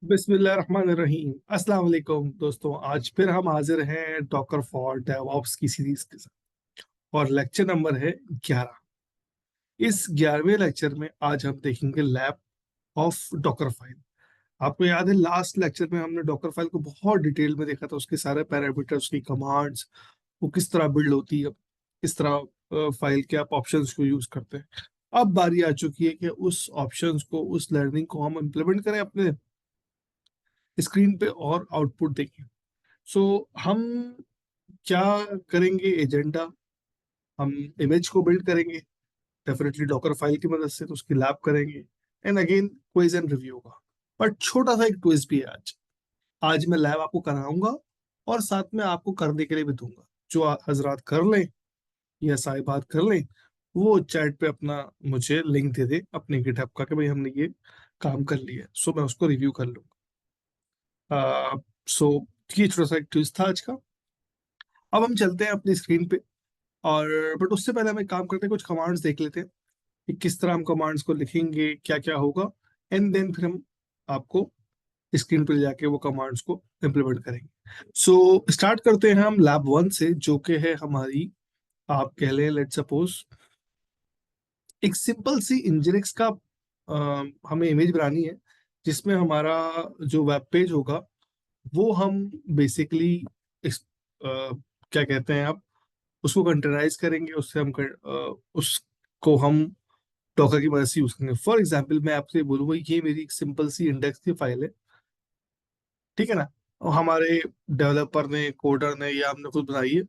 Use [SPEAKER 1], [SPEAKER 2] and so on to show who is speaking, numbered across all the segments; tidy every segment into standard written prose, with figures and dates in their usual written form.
[SPEAKER 1] बिस्मिल्लाहिर्रहमानिर्रहीम। अस्सलाम वालेकुम दोस्तों, आज फिर हम हाजिर हैं डॉकर फॉर डेवऑप्स की सीरीज के साथ और लेक्चर नंबर है 11। इस 11वें लेक्चर में आज हम देखेंगे लैब ऑफ डॉकर फाइल। आपको याद है लास्ट लेक्चर में हमने डॉकर फाइल को बहुत डिटेल में देखा था, उसके सारे पैरामीटर्स, उसकी कमांड्स, वो किस तरह बिल्ड होती है, किस तरह फाइल के आप ऑप्शंस को यूज करते हैं। अब बारी आ चुकी है कि उस ऑप्शंस को, उस लर्निंग को हम इम्प्लीमेंट करें अपने स्क्रीन पे और आउटपुट देखें। सो हम क्या करेंगे, एजेंडा, हम इमेज को बिल्ड करेंगे डेफिनेटली डॉकर फाइल की मदद से, तो उसकी लैब करेंगे and again quiz and review होगा। पर छोटा सा एक ट्विस्ट भी है आज। आज मैं लैब आपको कराऊंगा और साथ में आपको करने के लिए भी दूंगा। जो हजरात कर लें या साहिबात कर लें, वो चैट पे अपना मुझे लिंक दे दे अपने गिटहब का कि भाई हमने ये काम कर लिया है, सो मैं उसको रिव्यू कर लूंगा। सो ये छोटा सा एक ट्विस्ट था आज का। अब हम चलते हैं अपनी स्क्रीन पे, और बट उससे पहले हम एक काम करते हैं, कुछ कमांड्स देख लेते हैं कि किस तरह हम कमांड्स को लिखेंगे, क्या क्या होगा, एंड देन फिर हम आपको स्क्रीन पर ले जाके वो कमांड्स को इम्प्लीमेंट करेंगे। सो स्टार्ट करते हैं हम लैब 1 से, जो कि है हमारी, आप कह लें लेट सपोज, एक सिंपल सी इंजीनिक्स का हमें इमेज बनानी है, जिसमें हमारा जो वेब पेज होगा वो हम बेसिकली क्या कहते हैं आप, उसको कंटेनराइज करेंगे, उससे उसको हम डॉकर की मदद से यूज करेंगे। फॉर एग्जाम्पल मैं आपसे बोलूंगा ये मेरी एक सिंपल सी इंडेक्स की फाइल है, ठीक है ना। और हमारे डेवलपर ने, कोडर ने, या हमने खुद बनाई है,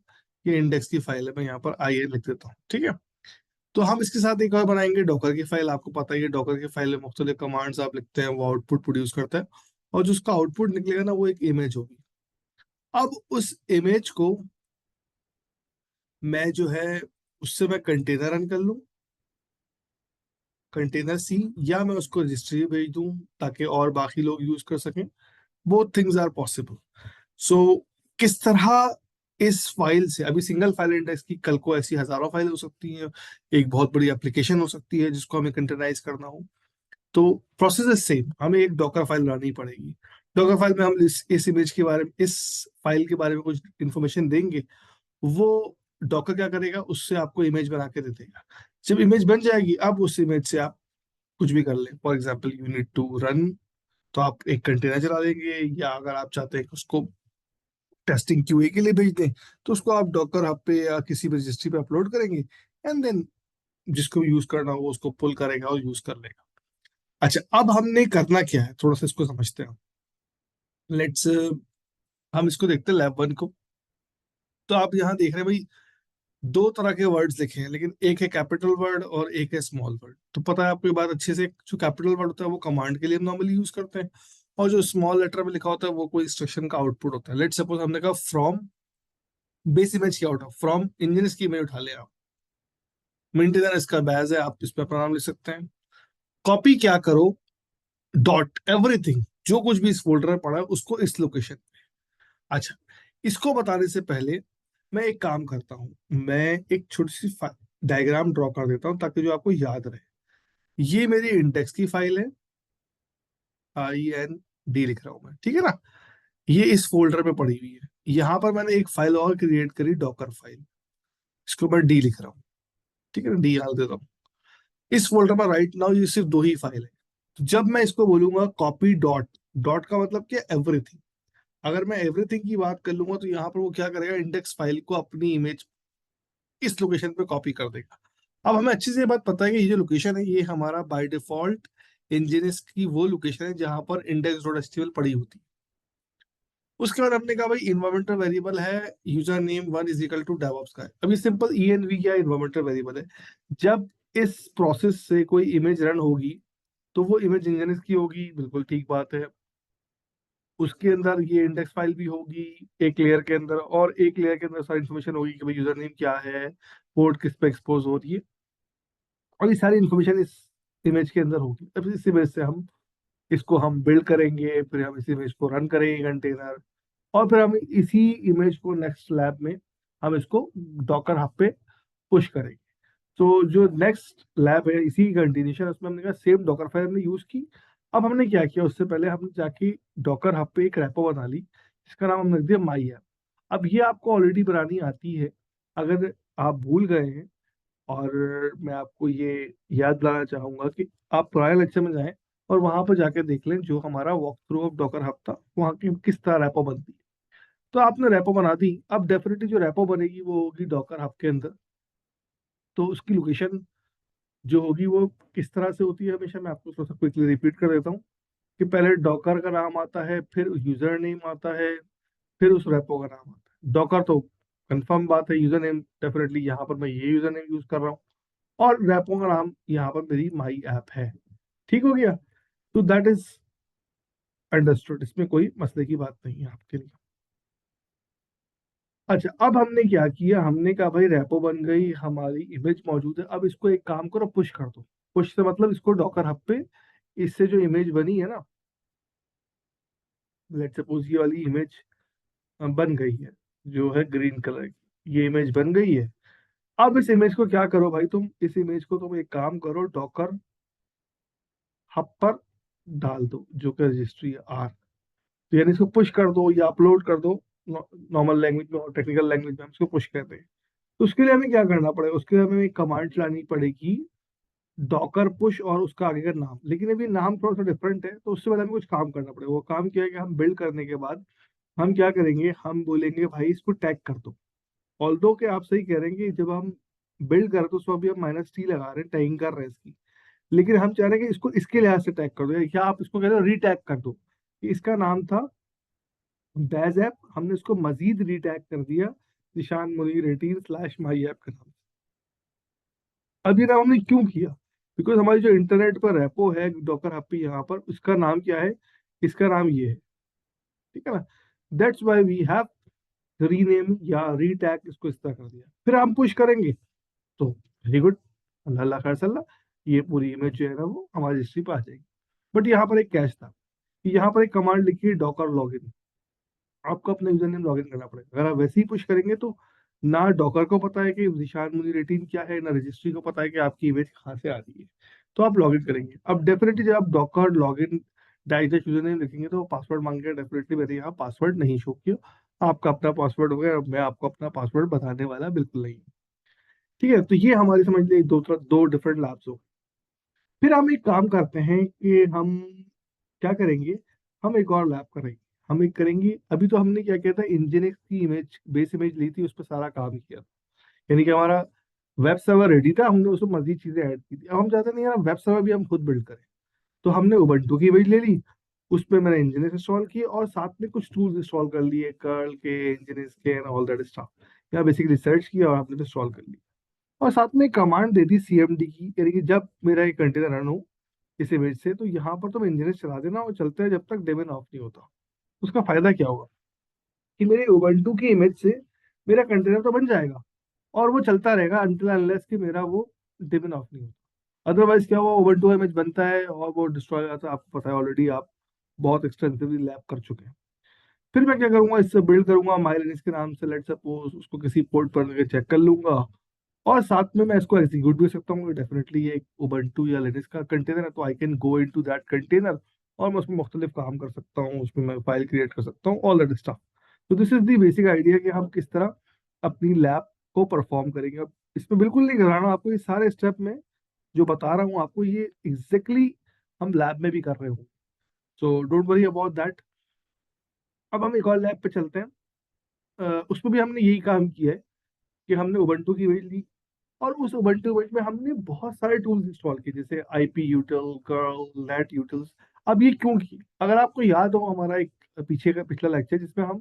[SPEAKER 1] ये इंडेक्स की फाइल है। मैं यहाँ पर आई लिख देता हूँ, ठीक है। तो हम इसके साथ एक और बनाएंगे डॉकर की फाइल। आपको पता ही है डॉकर की फाइल में मुख्तलिफ कमांड्स आप लिखते हैं, वो आउटपुट प्रोड्यूस करता है, और जो उसका आउटपुट निकलेगा ना, वो एक इमेज होगी। अब उस इमेज को मैं जो है, उससे मैं कंटेनर रन कर लूँ, कंटेनर सी, या मैं उसको रजिस्ट्री भेज दूं ताकि और बाकी लोग यूज कर सकें। Both things are possible. So किस तरह इस फाइल से, अभी सिंगल फाइल इंडेक्स की, कल को ऐसी हजारों फाइल हो सकती हैं, एक बहुत बड़ी एप्लीकेशन हो सकती है जिसको हमें कंटेनराइज करना हो। तो प्रोसेस इज सेम, हमें एक डॉकर फाइल बनानी पड़ेगी। डॉकर फाइल में हम इस इमेज के बारे में, इस फाइल के बारे में कुछ इंफॉर्मेशन देंगे। वो डॉकर क्या करेगा, उससे आपको इमेज बना के दे देगा। जब इमेज बन जाएगी, अब उस इमेज से आप कुछ भी कर लें। For example you need to run, तो आप एक कंटेनर चला देंगे, या अगर आप चाहते हैं कि उसको टेस्टिंग क्यूए के लिए भेज दें, तो उसको आप डॉकर हब पे या किसी भी रजिस्ट्री पे अपलोड करेंगे, एंड देन जिसको यूज करना हो उसको पुल करेगा और यूज कर लेगा। अच्छा, अब हमने करना क्या है, थोड़ा सा इसको समझते हैं। लेट्स, हम इसको देखते हैं लैब 1 को। तो आप यहाँ देख रहे हैं भाई, दो तरह के वर्ड्स लिखे हैं, लेकिन एक है कैपिटल वर्ड और एक है स्मॉल वर्ड। तो पता है आपको ये बात अच्छे से, जो कैपिटल वर्ड होता है वो कमांड के लिए हम नॉर्मली यूज करते हैं, और जो स्मॉल लेटर में लिखा होता है वो कोई इंस्ट्रक्शन का आउटपुट होता है। लेट सपोज हमने कहा फ्रॉम बेस इमेज क्या उठा, फ्रॉम इंजन की इमेज उठा ले आप, मेंटेनर इसका बैज है, आप इस पर अपना नाम लिख सकते हैं। कॉपी क्या करो, डॉट एवरीथिंग, जो कुछ भी इस फोल्डर में पड़ा है उसको इस लोकेशन। अच्छा, इसको बताने से पहले मैं एक काम करता हूँ, मैं एक छोटी सी डायग्राम ड्रॉ कर देता हूँ ताकि जो आपको याद रहे। ये मेरी इंडेक्स की फाइल है, IND लिख रहा हूँ मैं, ठीक है ना। ये इस फोल्डर में पड़ी हुई है। यहाँ पर मैंने एक फाइल और क्रिएट करी, डॉकर फाइल, इसको मैं डी लिख रहा हूँ, ठीक है ना, डी यहाँ देता हूँ। इस फोल्डर में राइट नाउ ये सिर्फ दो ही फाइल है। तो जब मैं इसको बोलूंगा कॉपी डॉट, डॉट का मतलब क्या, एवरीथिंग। अगर मैं एवरीथिंग की बात कर लूंगा तो यहाँ पर वो क्या करेगा, इंडेक्स फाइल को अपनी इमेज इस लोकेशन पे कॉपी कर देगा। अब हमें अच्छे से ये बात पता है कि ये जो लोकेशन है ये हमारा बाय डिफॉल्ट इंजीनियर्स की वो लोकेशन है जहां पर इंडेक्स डॉट एचटीएमएल पड़ी होती है। उसके बाद हमने कहा भाई इन्वायरमेंटल वेरिएबल है user name 1 is equal to DevOps का है। अभी सिंपल ENV क्या इन्वायरमेंटल वेरिएबल है। जब इस प्रोसेस से कोई इमेज रन होगी तो वो इमेज इंजीनियर्स की होगी, बिल्कुल ठीक बात है। उसके अंदर ये इंडेक्स फाइल भी होगी एक लेयर के अंदर, और एक लेयर के अंदर सारी इन्फॉर्मेशन होगी कि भाई यूजर नेम क्या है, पोर्ट किस पे एक्सपोज हो रही है, और ये सारी इन्फॉर्मेशन इस इमेज के अंदर होगी। अब इस इमेज से हम इसको हम बिल्ड करेंगे, फिर हम इस इमेज को रन करेंगे कंटेनर, और फिर हम इसी इमेज को नेक्स्ट लैब में हम इसको डॉकर हब पे पुश करेंगे। तो जो नेक्स्ट लैब है इसी की कंटिन्यूशन, उसमें हमने कहा सेम डॉकर फाइल हमने यूज की, अब हमने क्या किया, उससे पहले हमने जाके डॉकर हब पे एक रेपो बना ली जिसका नाम हमने रख दिया माई ऐप। अब ये आपको ऑलरेडी बनानी आती है। अगर आप भूल गए हैं, और मैं आपको ये याद दिलाना चाहूंगा कि आप पुराने लेक्चर में जाएं और वहां पर जाके देख लें जो हमारा walk through of Docker hub था, वहाँ की किस तरह रेपो बनती है। तो आपने रेपो बना दी, अब डेफिनेटली जो रेपो बनेगी वो होगी डॉकर हब के अंदर। तो उसकी लोकेशन जो होगी वो किस तरह से होती है, हमेशा मैं आपको थोड़ा सा क्विकली रिपीट कर देता हूँ कि पहले डॉकर का नाम आता है, फिर यूजर नेम आता है, फिर उस रेपो का नाम आता है। डॉकर तो कंफर्म बात है, यूजर नेम डेफिनेटली यहाँ पर मैं ये यूजर नेम यूज कर रहा हूँ, और रेपो का नाम यहाँ पर मेरी माई ऐप है। ठीक हो गया। तो दैट इज अंडरस्टूड, इसमें कोई मसले की बात नहीं है आपके लिए। अच्छा, अब हमने क्या किया, हमने कहा भाई रेपो बन गई, हमारी इमेज मौजूद है, अब इसको एक काम करो, पुश कर दो। पुश से मतलब इसको डॉकर हब पे, इससे जो इमेज बनी है ना, लेट्स सपोज ये वाली इमेज बन गई है, जो है ग्रीन कलर की, ये इमेज बन गई है। अब इस इमेज को क्या करो भाई, तुम इस इमेज को तुम एक काम करो, डॉकर हब पर डाल दो, जो कि रजिस्ट्री है आर। तो यानी इसको पुश कर दो या अपलोड कर दो, नॉर्मल लैंग्वेज में और टेक्निकल लैंग्वेज में हम इसको पुश कहते हैं। तो उसके लिए हमें क्या करना पड़ेगा, उसके लिए हमें एक कमांड चलानी पड़ेगी, डॉकर पुश और उसका आगे का नाम। लेकिन अभी नाम थोड़ा सा डिफरेंट है, तो उससे पहले हमें कुछ काम करना पड़ेगा। वो काम क्या है कि हम बिल्ड करने के बाद हम क्या करेंगे, हम बोलेंगे भाई इसको टैग कर दो। ऑल्दो के आप सही कह रहे हैं कि जब हम बिल्ड कर रहे हैं तो उसको अभी हम -t लगा रहे हैं, टैगिंग कर रहे हैं इसकी। लेकिन हम चाह रहे हैं कि इसको इसके लिहाज से टैग कर दो, या आप इसको कहते हो रीटैग कर दो, कि इसका नाम था बैज ऐप, हमने इसको मजीद रीटैग कर दिया निशान मुनीर 18 स्लैश माई ऐप के नाम। अब ये नाम हमने क्यों किया, बिकॉज हमारी जो इंटरनेट पर रेपो है डॉकर हब पे यहाँ पर, उसका नाम क्या है, इसका नाम ये है। ठीक है ना, that's why we have rename या रीटैग इसको इस तरह कर दिया। फिर हम पुश करेंगे तो वेरी गुड, अल्लाह अल्लाह खैर सल्ला, ये पूरी इमेज जो है ना वो हमारी हिस्ट्री पर आ जाएगी। बट यहाँ पर एक कैच था कि यहाँ पर एक कमांड लिखी है डॉकर लॉगिन। आपको अपना यूजर नेम लॉगिन करना पड़ेगा। अगर आप वैसे ही पुश करेंगे तो ना डॉकर को पता है कि निशान मुनीर 18 क्या है, ना रजिस्ट्री को पता है कि आपकी इमेज कहाँ से आ रही है। तो आप लॉगिन करेंगे, अब डेफिनेटली जब आप Docker login direct user name लिखेंगे तो वो पासवर्ड मांगेगा। डेफिनेटली मेरे यहाँ पासवर्ड नहीं शो किया, आपका अपना पासवर्ड होगा, और मैं आपको अपना पासवर्ड बताने वाला बिल्कुल नहीं। ठीक है, तो ये हमारी समझ लीजिए दो डिफरेंट लैब्स हो। फिर हम एक काम करते हैं कि हम क्या करेंगे, हम एक और लैब करेंगे। हम एक करेंगे, अभी तो हमने क्या किया था, इंजीनियरिंग की इमेज बेस इमेज ली थी, उस पर सारा काम किया था। यानी कि हमारा वेब सर्वर रेडी था, हमने उसमें मजीद चीजें ऐड की थी। अब हम चाहते नहीं यार वेब सर्वर भी हम खुद बिल्ड करें, तो हमने उबंटू की इमेज ले ली, उस पर मैंने इंजीनियर्स इंस्टॉल किए और साथ में कुछ टूल्स इंस्टॉल कर लिए, कर्ल के, इंजीनियर्स के एंड ऑल दैट स्टफ। या बेसिकली सर्च किया और हमने इंस्टॉल कर लिया, और साथ में कमांड दे दी सीएमडी की, यानी कि जब मेरा एक कंटेनर रन हो इस इमेज से, तो यहाँ पर तुम इंजीनियर चला देना और चलते हैं जब तक डेमन ऑफ नहीं होता। उसका फायदा क्या होगा कि मेरे उबंटू की इमेज से मेरा कंटेनर तो बन जाएगा, और वो चलता रहेगा अनटिल अनलेस कि मेरा वो डेमन ऑफ नहीं होता। अदरवाइज क्या हुआ, उबंटू इमेज बनता है और वो डिस्ट्रॉय हो जाता है, आपको पता है ऑलरेडी, आप बहुत एक्सटेंसिवली लैब कर चुके हैं। फिर मैं क्या करूंगा, इससे बिल्ड करूंगा माइलिनक्स के नाम से, लेट सपोज उसको किसी पोर्ट पर चेक कर लूंगा, और साथ में मैं इसको एग्जीक्यूट भी कर सकता हूँ। डेफिनेटली ये एक उबंटू या लिनक्स का कंटेनर है, तो I can go into that container और मैं उसमें मुख्तलिफ काम कर सकता हूँ, उसमें मैं फाइल क्रिएट कर सकता हूँ, ऑल दैट स्टफ। तो this is the basic idea कि हम किस तरह अपनी लैब को परफॉर्म करेंगे। अब इसमें बिल्कुल नहीं घबराना आपको, ये सारे स्टेप में जो बता रहा हूँ आपको, ये एग्जैक्टली हम लैब में भी कर रहे हूँ। So don't worry about that. अब हम एक और लैब पे चलते हैं। उसमें भी हमने यही काम किया है कि हमने उबंटू की इमेज ली, और उस उबंटू इमेज में हमने बहुत सारे टूल्स इंस्टॉल किए, जैसे आईपी यूटिल, कर्ल, नेट यूटिल्स। अब ये क्यों की, अगर आपको याद हो हमारा एक पीछे का पिछला लेक्चर जिसमें हम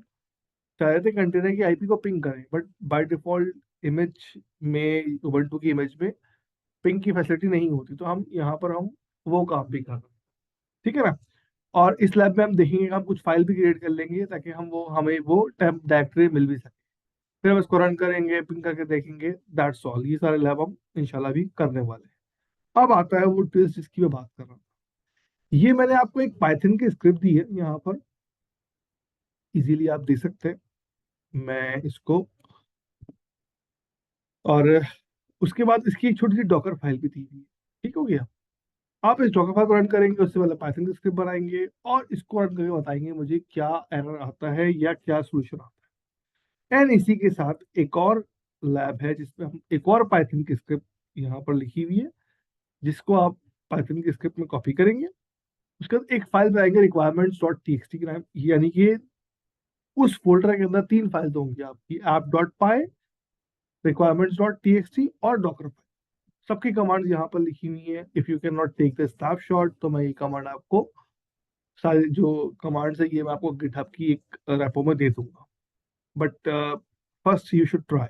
[SPEAKER 1] चाह रहे थे कंटेनर की आईपी को पिंग करें, बट बाय डिफॉल्ट इमेज में, उबंटू की इमेज में पिंग की फैसिलिटी नहीं होती, तो हम यहाँ पर हम वो काम भी कर रहे हैं। ठीक है ना, और इस लैब में हम देखेंगे कि हम कुछ फाइल भी क्रिएट कर लेंगे ताकि हमें वो टेम्प डायरेक्टरी मिल भी सके। फिर हम इसको रन करेंगे, पिंग करके देखेंगे, दैट्स ऑल। ये सारे लैब हम इंशाल्लाह भी करने वाले हैं। अब आता है वो ट्विस्ट जिसकी मैं बात कर रहा हूँ। ये मैंने आपको एक पाइथन की स्क्रिप्ट दी है यहाँ पर, इजीली आप देख सकते हैं। मैं इसको, और उसके बाद इसकी एक छोटी सी डॉकर फाइल भी दी हुई है। ठीक हो गया। आप इस डॉकर फाइल को रन करेंगे, उससे पहले पाइथन की स्क्रिप्ट बनाएंगे और इसको रन करके बताएंगे मुझे क्या एरर आता है या क्या सोल्यूशन आता है। एंड इसी के साथ एक और लैब है जिसमें हम एक और पाइथन की स्क्रिप्ट यहाँ पर लिखी हुई है, जिसको आप पाइथन की स्क्रिप्ट में कॉपी करेंगे। उसके बाद एक फाइल बनाएंगे requirements dot t x T के नाम, यानी कि उस फोल्डर के अंदर 3 फाइल होंगी आपकी, app dot py, requirements dot t x t और डॉकर फाइल। सबकी कमांड यहाँ पर लिखी हुई है। If you can not take the snapshot, तो मैं ये कमांड आपको, सारी जो कमांड्स है ये मैं आपको गिटहब की एक रेपो में दे दूंगा, but first you should try.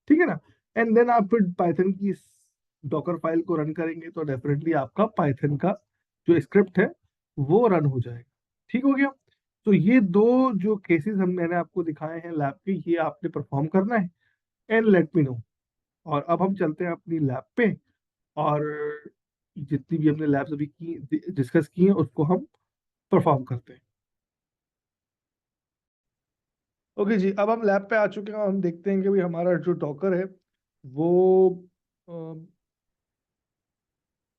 [SPEAKER 1] ठीक है ना। एंड देन आप फिर पाइथन की डॉकर फाइल को रन करेंगे तो डेफिनेटली आपका पाइथन का जो स्क्रिप्ट है वो रन हो जाएगा। ठीक हो गया। तो ये दो जो केसेस हम मैंने आपको दिखाए हैं लैब के, ये आपने परफॉर्म करना है एंड लेट मी नो। और अब हम चलते हैं अपनी लैब पे, और जितनी भी हमने लैब्स अभी की डिस्कस की हैं उसको हम परफॉर्म करते हैं। ओके जी, अब हम लैब पे आ चुके हैं और हम देखते हैं कि भाई हमारा जो डॉकर है वो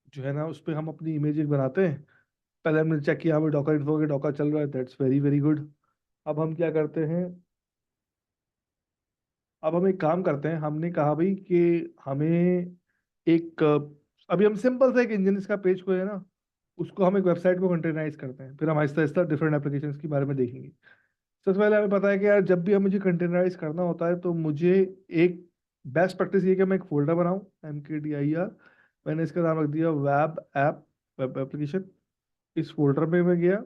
[SPEAKER 1] जो है ना उस पर हम अपनी इमेज एक बनाते हैं। पहले हमने चेक किया हमें डॉकर इन्फो के डॉकर चल रहा है, दैट्स वेरी वेरी गुड। अब हम क्या करते हैं, अब हम एक काम करते हैं। हमने कहा भाई कि हमें एक अभी हम सिंपल सा एक इंजीनियर्स का पेज को है ना, उसको हम एक वेबसाइट को कंटेनराइज करते हैं, फिर हम आहिस्ता आहिस्ता डिफरेंट एप्लीकेशंस के बारे में देखेंगे। सबसे पहले हमें पता है कि यार जब भी हमें मुझे कंटेनराइज करना होता है तो मुझे एक बेस्ट प्रैक्टिस ये है कि मैं एक फोल्डर बनाऊं, MKDIR। मैंने इसका नाम रख दिया वेब ऐप, वेब एप्लीकेशन। इस फोल्डर में मैं गया।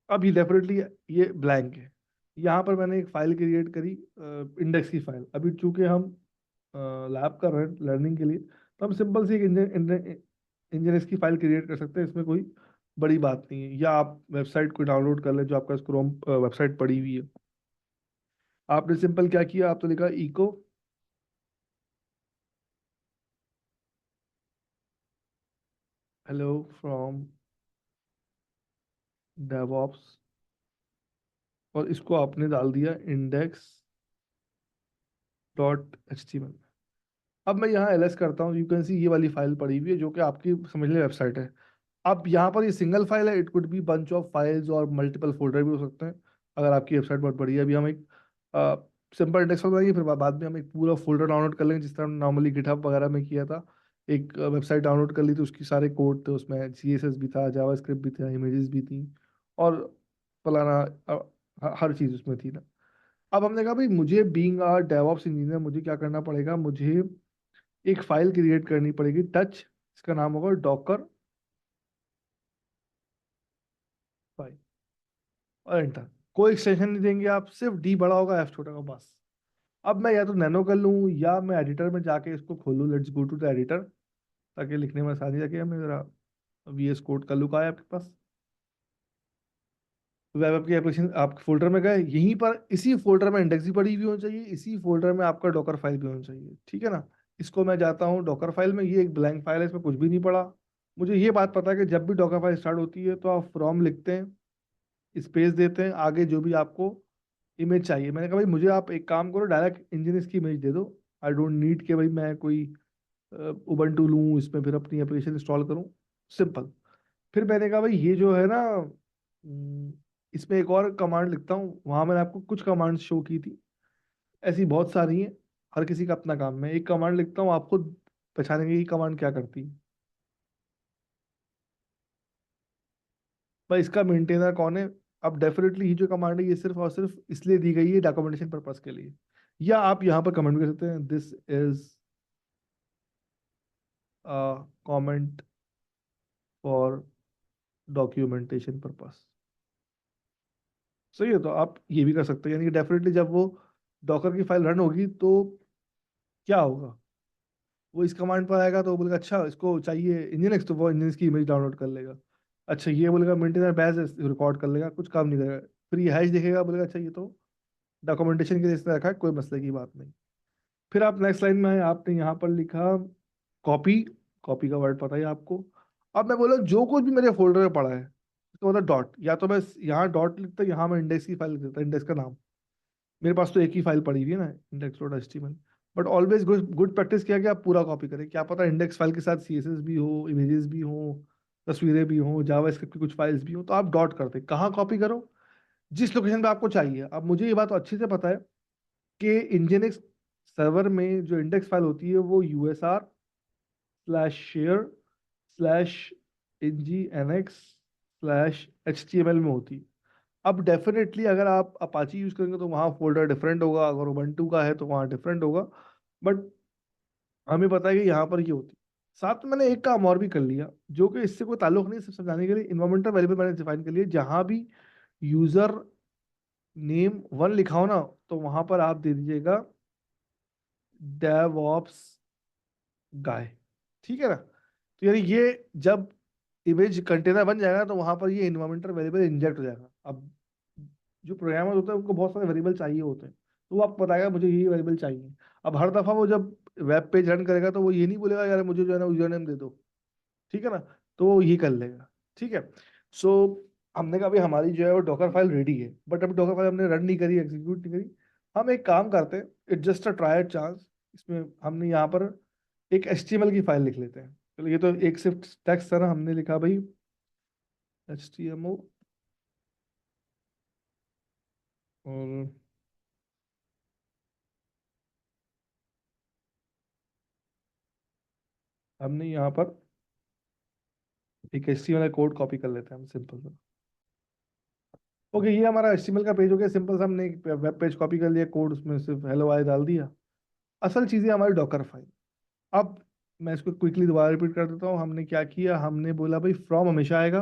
[SPEAKER 1] अब ये डेफिनेटली ये ब्लैंक है। यहाँ पर मैंने एक फाइल क्रिएट करी, इंडेक्स की फाइल। अभी चूंकि हम लैब कर रहे हैं लर्निंग के लिए, तो हम सिंपल सी एक इंजीनियर्स की फाइल क्रिएट कर सकते हैं, इसमें कोई बड़ी बात नहीं है। या आप वेबसाइट को डाउनलोड कर लें जो आपका क्रोम वेबसाइट पड़ी हुई है। आपने सिंपल क्या किया, आप तो लिखा इको हेलो फ्रॉम डेवऑप्स, और इसको आपने डाल दिया इंडेक्स डॉट एच टी। अब मैं यहाँ एलएस करता हूँ, यू कैन सी ये वाली फाइल पड़ी हुई है जो कि आपकी समझ ले वेबसाइट है। अब यहाँ पर ये सिंगल फाइल है, it could be bunch of files और मल्टीपल फोल्डर भी हो सकते हैं अगर आपकी वेबसाइट बहुत बड़ी है। अभी हम एक सिंपल इंडेक्स फाइल बनाएंगे, फिर बाद में हम एक पूरा फोल्डर डाउनलोड कर लेंगे जिस तरह नॉर्मली गिटहब वगैरह में किया था। एक वेबसाइट डाउनलोड कर ली तो उसकी सारे कोड थे, उसमें CSS भी था, जावास्क्रिप्ट भी था, इमेजेस भी थी, और फलाना हर चीज़ उसमें थी ना। अब हमने कहा भाई मुझे बीइंग अ डेवऑप्स इंजीनियर मुझे क्या करना पड़ेगा, मुझे एक फाइल क्रिएट करनी पड़ेगी टच, इसका नाम होगा डॉकर फाइल, और एंटर। कोई एक्सटेंशन नहीं देंगे आप, सिर्फ डी बड़ा होगा एफ छोटा होगा बस। अब मैं या तो नैनो कर लूँ या मैं एडिटर में जाके इसको खोलूँ, let's go to the editor, ताकि लिखने में आसानी लगे। हमें जरा VS कोड का लुक आया आपके पास। वेब ऐप की एप्लीकेशन आप फोल्डर में गए, यहीं पर इसी फोल्डर में इंडेक्स भी पड़ी हुई होनी चाहिए, इसी फोल्डर में आपका डॉकर फाइल भी होनी चाहिए। ठीक है ना। इसको मैं जाता हूँ डॉकर फाइल में, ये एक ब्लैंक फाइल है, इसमें कुछ भी नहीं पड़ा। मुझे ये बात पता है कि जब भी डॉकर फाइल स्टार्ट होती है तो आप फ्रॉम लिखते हैं, स्पेस देते हैं, आगे जो भी आपको इमेज चाहिए। मैंने कहा भाई मुझे आप एक काम करो, डायरेक्ट इंजीनियर्स की इमेज दे दो। आई डोंट नीड के भाई मैं कोई उबंटू लूँ इसमें फिर अपनी एप्लीकेशन इंस्टॉल करूँ, सिंपल। फिर मैंने कहा भाई ये जो है ना, इसमें एक और कमांड लिखता हूँ। वहां मैंने आपको कुछ कमांड शो की थी, ऐसी बहुत सारी हैं, हर किसी का अपना काम है। एक कमांड लिखता हूँ, आप खुद पहचानेंगे ये कमांड क्या करती है। भाई इसका मेंटेनर कौन है। अब डेफिनेटली ये जो कमांड है ये सिर्फ और सिर्फ इसलिए दी गई है डॉक्यूमेंटेशन पर्पस के लिए। या आप यहाँ पर कमेंट कर सकते हैं, this is comment for documentation purpose. सही है, तो आप ये भी कर सकते हैं। यानी कि डेफिनेटली जब वो डॉकर की फाइल रन होगी तो क्या होगा, वो इस कमांड पर आएगा तो वो बोलेगा अच्छा इसको चाहिए इंजीनियर्स, तो वो इंजीनियर्स की इमेज डाउनलोड कर लेगा। अच्छा ये बोलेगा मेंटेनर बैच रिकॉर्ड कर लेगा, कुछ काम नहीं करेगा। फिर ये हैश देखेगा, बोलेगा अच्छा ये तो डॉक्यूमेंटेशन के लिए इसने रखा है, कोई मसले की बात नहीं। फिर आप नेक्स्ट लाइन में आए, आपने यहाँ पर लिखा कॉपी। कॉपी का वर्ड पता है आपको। अब मैं बोला जो कुछ भी मेरे फोल्डर में पड़ा है, तो मतलब डॉट, या तो मैं यहाँ डॉट लिखता, यहाँ मैं इंडेक्स की फाइल लिख देता, इंडेक्स का नाम। मेरे पास तो एक ही फाइल पड़ी हुई है ना, index dot HTML। But always good good practice किया कि आप पूरा कॉपी करें, क्या पता इंडेक्स फाइल के साथ CSS भी हो, इमेजेस भी हो, तस्वीरें भी हों, जावास्क्रिप्ट की कुछ फाइल्स भी हों, तो आप डॉट करते हैं। कहाँ कॉपी करो? जिस लोकेशन पे आपको चाहिए। अब मुझे ये बात अच्छे से पता है कि इंजीनिक्स सर्वर में जो इंडेक्स फाइल होती है वो usr/share/ngNX/html में होती है। अब डेफिनेटली अगर आप अपाची यूज करेंगे तो वहाँ फोल्डर डिफरेंट होगा, अगर उबंटू का है तो वहाँ डिफरेंट होगा, बट हमें पता है कि यहाँ पर ये होती है। साथ में मैंने एक काम और भी कर लिया, जो कि इससे कोई ताल्लुक नहीं, सिर्फ समझाने के लिए। इन्वायरमेंटल वेरिएबल मैंने डिफाइन कर लिया, जहाँ भी यूजर नेम 1 लिखा हो ना, तो वहां पर आप दे दीजिएगा DevOps गाय। ठीक है ना? तो यानी ये जब इमेज कंटेनर बन जाएगा तो वहां पर ये इन्वायरमेंटल वेरिएबल इंजेक्ट हो जाएगा। अब जो प्रोग्रामर होते हैं उनको बहुत सारे वेरिएबल चाहिए होते हैं, तो वो आपको बताएगा मुझे यही वेरिएबल चाहिए। अब हर दफा वो जब वेब पेज रन करेगा तो वो ये नहीं बोलेगा यार मुझे जो है ना यूजर नेम दे दो। ठीक है ना? तो वो ये कर लेगा। ठीक है। सो हमने कहा भाई हमारी जो है वो डॉकर फाइल रेडी है, बट अभी डॉकर फाइल हमने रन नहीं करी, एग्जीक्यूट नहीं करी। हम एक काम करते हैं, it's just a trial chance. इसमें हमने यहाँ पर एक HTML की फाइल लिख लेते हैं। चलो, ये तो एक सिर्फ टेक्स्ट था ना, हमने लिखा भाई HTML, और हमने यहाँ पर एक HTML कोड कॉपी कर लेते हैं हम, सिंपल सा। ओके, ये हमारा HTML का पेज हो गया सिंपल सा। हमने एक वेब पेज कॉपी कर लिया, कोड उसमें सिर्फ हेलो आई डाल दिया। असल चीज़ है हमारी डॉकर फाइल। अब मैं इसको क्विकली दोबारा रिपीट कर देता हूँ। हमने क्या किया, हमने बोला भाई फ्रॉम हमेशा आएगा।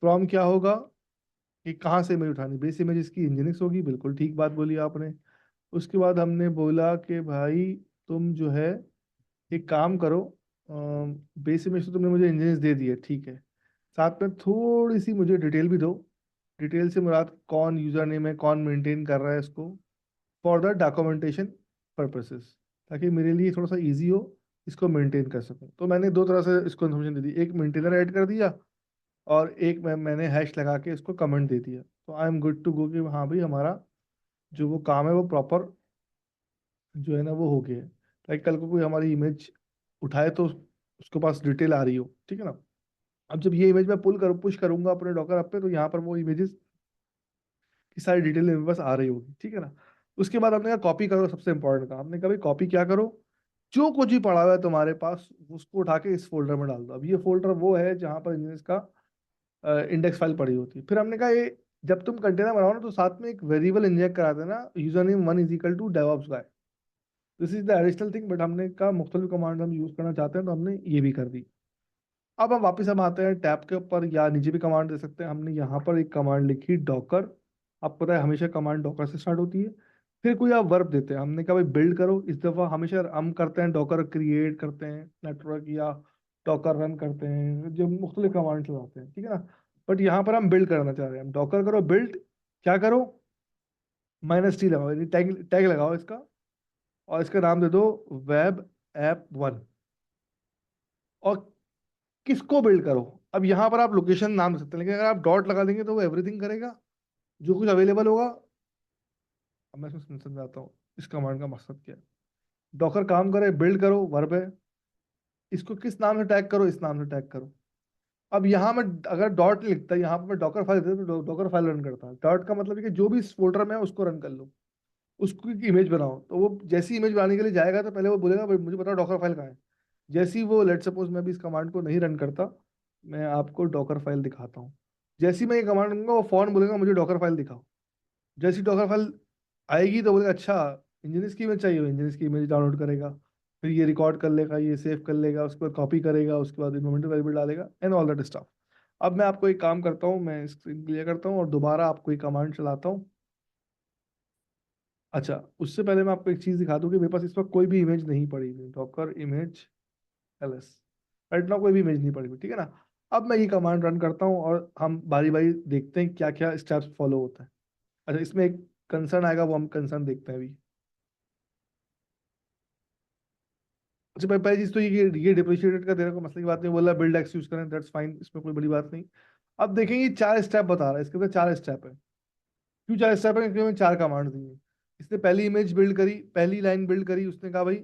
[SPEAKER 1] फ्रॉम क्या होगा कि कहाँ से इमेज उठानी, बेस इमेज इसकी इंजीनियरिंग होगी, बिल्कुल ठीक बात बोली आपने। उसके बाद हमने बोला कि भाई तुम जो है एक काम करो, बेस इमेज तो तुमने मुझे इंजीनियरिंग दे दी है, ठीक है, साथ में थोड़ी सी मुझे डिटेल भी दो। डिटेल से मुराद कौन यूजर नेम है, कौन मेंटेन कर रहा है इसको, फॉर द डॉक्यूमेंटेशन पर्पसेस, ताकि मेरे लिए थोड़ा सा इजी हो इसको मेंटेन कर सकूं। तो मैंने दो तरह से इसको इन्फॉर्मेशन दे दी, एक मेंटेनर ऐड कर दिया, और एक मैंने हैश लगा के इसको कमेंट दे दिया। तो I am good to go कि हाँ भाई हमारा जो वो काम है वो प्रॉपर जो है ना वो हो गया है। लाइक कल को कोई हमारी इमेज उठाए तो उसके पास डिटेल आ रही हो। ठीक है ना? अब जब ये इमेज मैं पुश करूंगा अपने डॉकर ऐप पे, तो यहाँ पर वो इमेजेस की सारी डिटेल मेरे पास आ रही होगी। ठीक है ना? उसके बाद हमने कहा कॉपी करो, सबसे इंपॉर्टेंट काम। हमने कहा भाई कॉपी क्या करो, जो कुछ भी पड़ा हुआ है तुम्हारे पास उसको उठा के इस फोल्डर में डाल दो। अब ये फोल्डर वो है जहां पर इंजीनियर्स का इंडेक्स फाइल पड़ी होती है। फिर हमने कहा ये जब तुम कंटेनर बनाओ ना तो साथ में एक वेरिएबल इंजेक्ट करा देना, user name 1 is equal to DevOps guy. This is the additional thing, but हमने कहा मुख्तलिफ कमांड हम यूज करना चाहते हैं तो हमने ये भी कर दी। अब हम वापस हम आते हैं टैब के ऊपर, या नीचे भी कमांड दे सकते हैं। हमने यहाँ पर एक कमांड लिखी डॉकर। आपको पता है हमेशा कमांड डॉकर से स्टार्ट होती है। फिर कोई आप वर्ब देते हैं, हमने कहा भाई बिल्ड करो। इस दफा हमेशा हम करते हैं डॉकर क्रिएट करते हैं नेटवर्क, या डॉकर रन करते हैं, जो मुख्तलिफ कमांड चलाते हैं। ठीक है ना? बट यहाँ पर हम बिल्ड करना चाह रहे हैं, हम डॉकर करो बिल्ड। क्या करो, -t लगाओ, यानी टैग टैग लगाओ इसका, और इसका नाम दे दो वेब ऐप 1। और किसको बिल्ड करो, अब यहाँ पर आप लोकेशन नाम दे सकते हैं, लेकिन अगर आप डॉट लगा देंगे तो वो एवरीथिंग करेगा जो कुछ अवेलेबल होगा। अब मैं इसमें समझाता हूँ इस कमांड का मकसद क्या है। डॉकर काम करे, बिल्ड करो, वर्ब है, इसको किस नाम से टैग करो, इस नाम से टैग करो। अब यहाँ में अगर डॉट लिखता है, यहाँ पर मैं डॉकर फाइल देता तो डॉकर फाइल रन करता है। डॉट का मतलब है कि जो भी इस फोल्डर में है उसको रन कर लो, उसको एक इमेज बनाओ। तो वो जैसी इमेज बनाने के लिए जाएगा तो पहले वो बोलेगा भाई मुझे बताओ डॉकर फाइल कहाँ है। जैसे ही वो, लेट सपोज मैं भी इस कमांड को नहीं रन करता, मैं आपको डॉकर फाइल दिखाता हूँ। जैसे ही मैं ये कमांड दूंगा वो फौरन बोलेगा मुझे डॉकर फाइल दिखाओ। जैसी डॉकर फाइल आएगी तो बोलेगा अच्छा इंजीनियर्स की इमेज चाहिए, इंजीनियर्स की इमेज डाउनलोड करेगा। फिर ये रिकॉर्ड कर लेगा, ये सेव कर लेगा, उसके बाद कॉपी करेगा, उसके बाद इन्वायरमेंटल वेरिएबल डालेगा एंड ऑल दैट स्टफ। अब मैं आपको एक काम करता हूँ, मैं स्क्रीन क्लियर करता हूँ और दोबारा आपको एक कमांड चलाता हूँ। अच्छा, उससे पहले मैं आपको एक चीज़ दिखा दूँ कि मेरे पास इस वक्त कोई भी इमेज नहीं पड़ी हुई, Docker image LS. Right now कोई भी इमेज नहीं पड़ी हुई। ठीक है ना? अब मैं ये कमांड रन करता हूँ और हम बारी बारी देखते हैं क्या क्या स्टेप्स फॉलो होता है। अच्छा, इसमें एक कंसर्न आएगा, वो हम कंसर्न देखते हैं अभी। अच्छा भाई, पहली चीज तो ये डिप्रिशिएटेड का देने को मसले की बात नहीं, बोला बिल्ड एक्स यूज करें, दैट्स फाइन, इसमें कोई बड़ी बात नहीं। अब देखेंगे 4 स्टेप बता रहा है, इसके अंदर 4 स्टेप है। क्यों 4 स्टेप है? क्योंकि मैंने 4 कमांड दी है। इसने पहली इमेज बिल्ड करी, पहली लाइन बिल्ड करी, उसने कहा भाई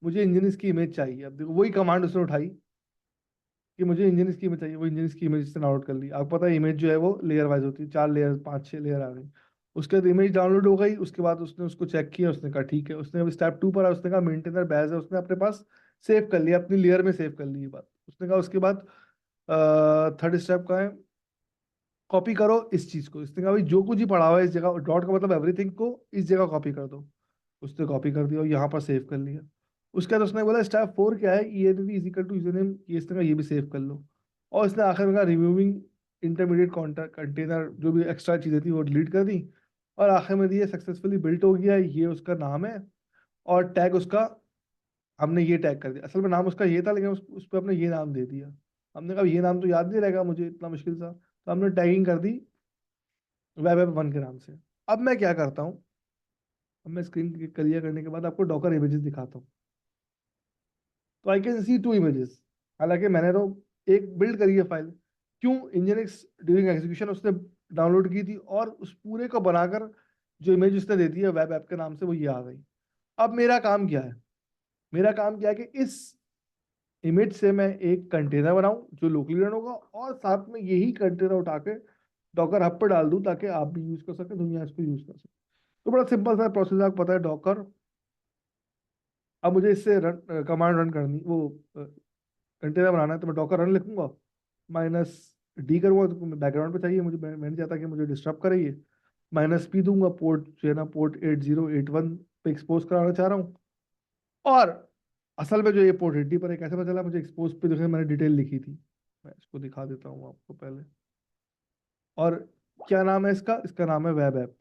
[SPEAKER 1] मुझे इंजीनियर्स की इमेज चाहिए। अब देखो वही कमांड उसने उठाई कि मुझे इंजन की इमेज चाहिए, वो इंजन की इमेज से डाउनलोड कर ली। आपको पता है इमेज जो है वो लेयर वाइज होती है, 4 लेयर 5 6 लेयर आ गई। उसके बाद इमेज डाउनलोड हो गई, उसके बाद उसने उसको चेक किया, उसने कहा ठीक है। उसने अब स्टेप 2 पर आया, उसने कहा मेंटेनर बैज है, उसने अपने पास सेव कर लिया, अपनी लेयर में सेव कर ली ये बात। उसने कहा उसके बाद थर्ड स्टेप का है, कॉपी करो इस चीज को। इसने कहा भाई जो कुछ ही पढ़ा हुआ है इस जगह, डॉट का मतलब एवरीथिंग को इस जगह कॉपी कर दो। उसने कॉपी कर दिया और यहाँ पर सेव कर लिया। उसके बाद उसने बोला स्टेप 4 क्या है, E N V is equal to username, ये इसने कहा ये भी सेव कर लो। और इसने आखिर में कहा रिमूविंग इंटरमीडिएट कंटेनर, जो भी एक्स्ट्रा चीजें थी वो डिलीट कर दी। और आखिर में दिए सक्सेसफुली बिल्ट हो गया, ये उसका नाम है। और टैग उसका हमने ये टैग कर दिया, असल में नाम उसका ये था लेकिन उस पर हमने ये नाम दे दिया। हमने कहा ये नाम तो याद नहीं रहेगा मुझे इतना मुश्किल सा, तो हमने टैगिंग कर दी वेब ऐप 1 के नाम से। अब मैं क्या करता हूँ, अब मैं स्क्रीन क्लियर करने के बाद आपको डॉकर इमेजेस दिखाता हूँ। तो आई कैन सी 2 इमेजेस। हालांकि मैंने तो एक बिल्ड करी है फाइल, क्यों, इंजनिक्स ड्यूरिंग एग्जीक्यूशन उसने डाउनलोड की थी, और उस पूरे को बनाकर जो इमेज उसने दे दी है वेब ऐप के नाम से वो ये आ गई। अब मेरा काम क्या है, मेरा काम क्या है कि इस इमेज से मैं एक कंटेनर बनाऊं जो लोकली रन होगा, और साथ में यही कंटेनर उठा के डॉकर हब पर डाल दूं ताकि आप भी यूज कर सकें, दुनिया इसको यूज कर सके। तो बड़ा सिंपल सा प्रोसेस आपको पता है डॉकर। अब मुझे इससे रन कमांड रन करनी, वो कंटेनर बनाना है, तो मैं डॉकर रन लिखूंगा, -d करूंगा तो बैकग्राउंड पे चाहिए मुझे, मैं नहीं चाहता कि मुझे डिस्टर्ब करे ये। -p दूंगा, पोर्ट जो है ना पोर्ट 8081 पे एक्सपोज कराना चाह रहा हूँ। और असल में जो ये पोर्ट 80 पर है, कैसे पता चला मुझे, एक्सपोज पे देखिए मैंने डिटेल लिखी थी। मैं इसको दिखा देता हूँ आपको पहले। और क्या नाम है इसका, इसका नाम है वेब ऐप।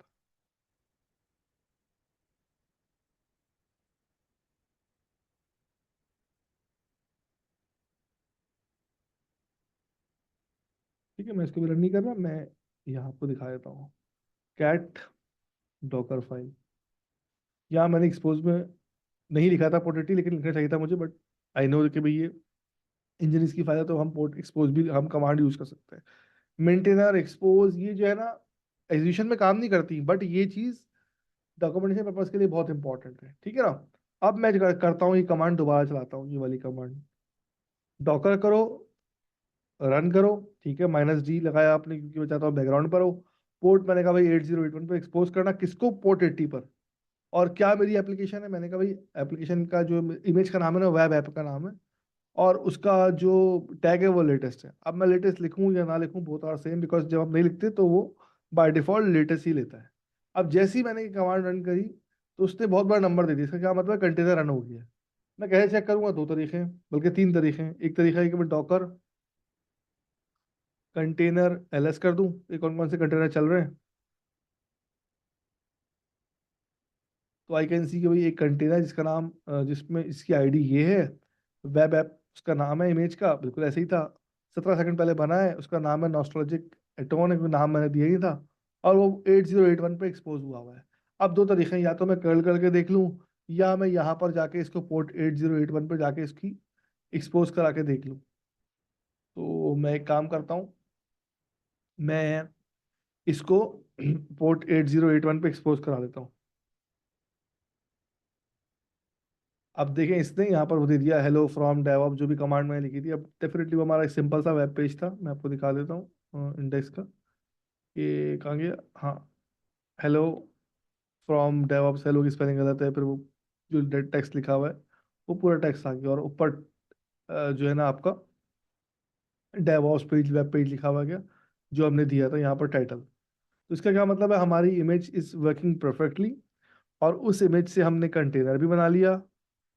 [SPEAKER 1] ठीक है, मैं इसको भी रन नहीं कर रहा, मैं यहाँ आपको दिखा देता हूँ। कैट डॉकर फाइल, यहाँ मैंने एक्सपोज में नहीं लिखा था पोर्ट 80, लेकिन लिखना चाहिए था मुझे, बट आई नो कि भाई ये इंजन इसकी फाइल है, तो हम पोर्ट एक्सपोज भी हम कमांड यूज कर सकते हैं। मेंटेनर एक्सपोज ये जो है ना एग्जीक्यूशन में काम नहीं करती, बट ये चीज डॉक्यूमेंटेशन पर्पज के लिए बहुत इंपॉर्टेंट है, ठीक है ना। अब मैं करता हूँ ये कमांड दोबारा चलाता हूँ, ये वाली कमांड, डॉकर करो, रन करो। ठीक है, -d लगाया आपने क्योंकि मैं चाहता हूँ बैकग्राउंड पर हो। पोर्ट मैंने कहा भाई 8081 पे एक्सपोज करना, किसको, पोर्ट 80 पर। और क्या मेरी एप्लीकेशन है, मैंने कहा भाई एप्लीकेशन का जो इमेज का नाम है ना वेब ऐप का नाम है, और उसका जो टैग है वो लेटेस्ट है। अब मैं लेटेस्ट लिखूं या ना लिखूं, बोथ आर सेम, बिकॉज जब आप नहीं लिखते तो वो बाय डिफॉल्ट लेटेस्ट ही लेता है। अब जैसे ही मैंने ये कमांड रन करी तो उसने बहुत बड़ा नंबर दे दिया, इसका क्या मतलब, कंटेनर रन हो गया है। मैं कैसे चेक करूंगा, दो तरीके हैं, बल्कि 3 तरीके हैं। एक तरीका है कि मैं डॉकर कंटेनर ls कर दूं, ये कौन कौन से कंटेनर चल रहे हैं। तो आई कैन सी कि भाई एक कंटेनर जिसका नाम जिसमें इसकी आईडी ये है, वेब ऐप उसका नाम है, इमेज का बिल्कुल ऐसे ही था, 17 सेकंड पहले बना है, उसका नाम है नॉस्टैल्जिक एटॉन, नाम मैंने दिया ही था। और वो 8081 पे एक्सपोज हुआ है। अब दो तरीके हैं, या तो मैं कर्ल करके देख लूँ, या मैं यहाँ पर जाके इसको पोर्ट 8081 पर जाके इसकी एक्सपोज करा के देख लूँ। तो मैं एक काम करता हूँ, मैं इसको पोर्ट 8081 पे एक्सपोज करा देता हूँ। अब देखें, इसने यहाँ पर वो दे दिया हेलो फ्रॉम डेवऑप, जो भी कमांड मैंने लिखी थी। अब डेफिनेटली वो हमारा एक सिंपल सा वेब पेज था, मैं आपको दिखा देता हूँ इंडेक्स का, ये कहाँ गया, हाँ, हेलो फ्रॉम डेवऑप्स, हेलो की स्पेलिंग गलत है, फिर वो जो टेक्स्ट लिखा हुआ है वो पूरा टेक्स्ट आ गया, और ऊपर जो है ना आपका डेवऑप्स पेज, वेब पेज लिखा हुआ गया, जो हमने दिया था यहाँ पर टाइटल। तो इसका क्या मतलब है, हमारी इमेज इज वर्किंग परफेक्टली, और उस इमेज से हमने कंटेनर भी बना लिया।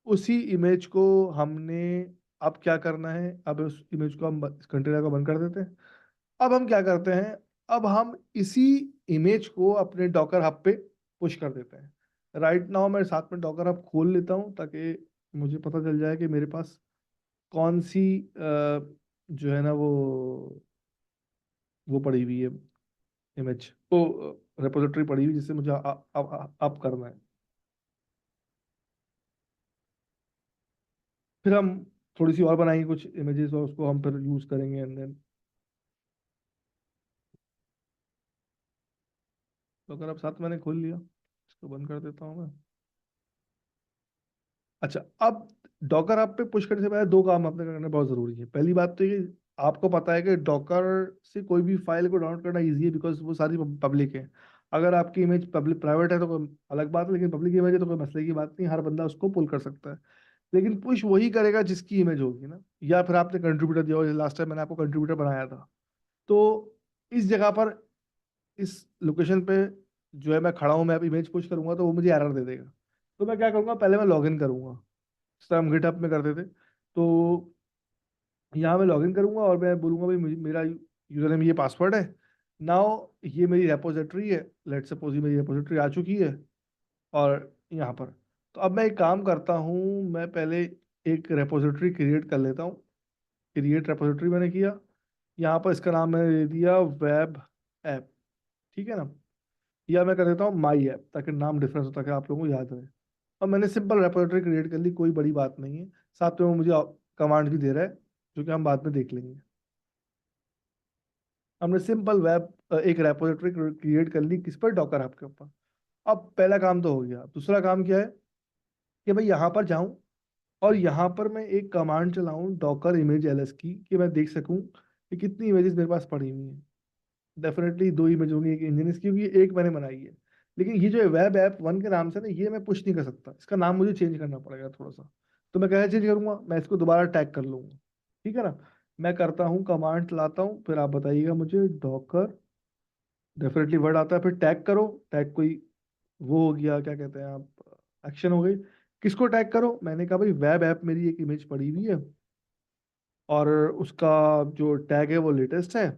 [SPEAKER 1] उसी इमेज को हमने, अब क्या करना है, अब उस इमेज को हम इस कंटेनर को बंद कर देते हैं। अब हम क्या करते हैं, अब हम इसी इमेज को अपने डॉकर हब पे पुश कर देते हैं। राइट नाउ मैं साथ में डॉकर हब खोल लेता हूँ ताकि मुझे पता चल जाए कि मेरे पास कौन सी जो है ना वो पड़ी हुई है इमेज, वो रेपोजिटरी पड़ी हुई जिससे मुझे अप करना है। फिर हम थोड़ी सी और बनाएंगे कुछ इमेजेस, और उसको हम फिर यूज करेंगे, एंड देन। तो अगर अब साथ मैंने खोल लिया, इसको बंद कर देता हूँ मैं।
[SPEAKER 2] अच्छा, अब डॉकर आप पे पुश करने से पहले दो काम आपने करना बहुत जरूरी है। पहली बात तो ये कि आपको पता है कि डॉकर से कोई भी फाइल को डाउनलोड करना इजी है, बिकॉज वो सारी पब्लिक है। अगर आपकी इमेज पब्लिक प्राइवेट है तो कोई अलग बात है, लेकिन पब्लिक इमेज है तो कोई मसले की बात नहीं, हर बंदा उसको पुल कर सकता है। लेकिन पुश वही करेगा जिसकी इमेज होगी ना, या फिर आपने कंट्रीब्यूटर दिया हो। लास्ट टाइम मैंने आपको कंट्रीब्यूटर बनाया था, तो इस जगह पर, इस लोकेशन पे जो है मैं खड़ा हूँ, मैं अब इमेज पुश करूंगा तो वो मुझे एरर दे देगा। तो मैं क्या करूंगा, पहले मैं लॉग इन करूंगा, जिस तरह हम गिटहब में करते थे। तो यहाँ मैं लॉगिन करूंगा और मैं बोलूंगा भाई मेरा यूजर नेम ये पासवर्ड है। नाउ ये मेरी रेपोजिटरी है, लेट सपोज ये मेरी रेपोजिटरी आ चुकी है। और यहाँ पर, तो अब मैं एक काम करता हूँ, मैं पहले एक रेपोजिटरी क्रिएट कर लेता हूँ। क्रिएट रेपोजिटरी मैंने किया। यहाँ पर इसका नाम मैंने दे दिया वेब ऐप, ठीक है ना। या मैं कर देता हूँ माई ऐप, ताकि नाम डिफरेंस हो, ताकि आप लोगों को याद रहे। और मैंने सिंपल रेपोजिटरी क्रिएट कर ली, कोई बड़ी बात नहीं है। साथ में वो मुझे कमांड भी दे रहा है, जो कि हम बाद में देख लेंगे। हमने सिंपल वेब एक रेपोजिटरी क्रिएट कर ली, किस पर, डॉकर ऐप के ऊपर। अब पहला काम तो हो गया। दूसरा काम क्या है कि भाई यहाँ पर जाऊं और यहाँ पर मैं एक कमांड चलाऊं डॉकर इमेज एलएस की, कि मैं देख सकूं कि कितनी इमेजेस मेरे पास पड़ी हुई हैं। डेफिनेटली दो इमेज होंगी, एक इंजन की होगी, एक मैंने बनाई है। लेकिन ये जो वेब ऐप वन के नाम से ना, ये मैं पुश नहीं कर सकता, इसका नाम मुझे चेंज करना पड़ेगा थोड़ा सा। तो मैं कैसे चेंज करूंगा, मैं इसको दोबारा टैग कर लूंगा, ठीक है ना। मैं करता हूँ, कमांड चलाता हूँ, फिर आप बताइएगा मुझे, डॉकर, डेफिनेटली वर्ड आता है, फिर टैग करो। टैग कोई वो हो गया, क्या कहते हैं आप, एक्शन हो गई। किसको टैग करो, मैंने कहा भाई वेब ऐप मेरी एक इमेज पड़ी हुई है, और उसका जो टैग है वो लेटेस्ट है।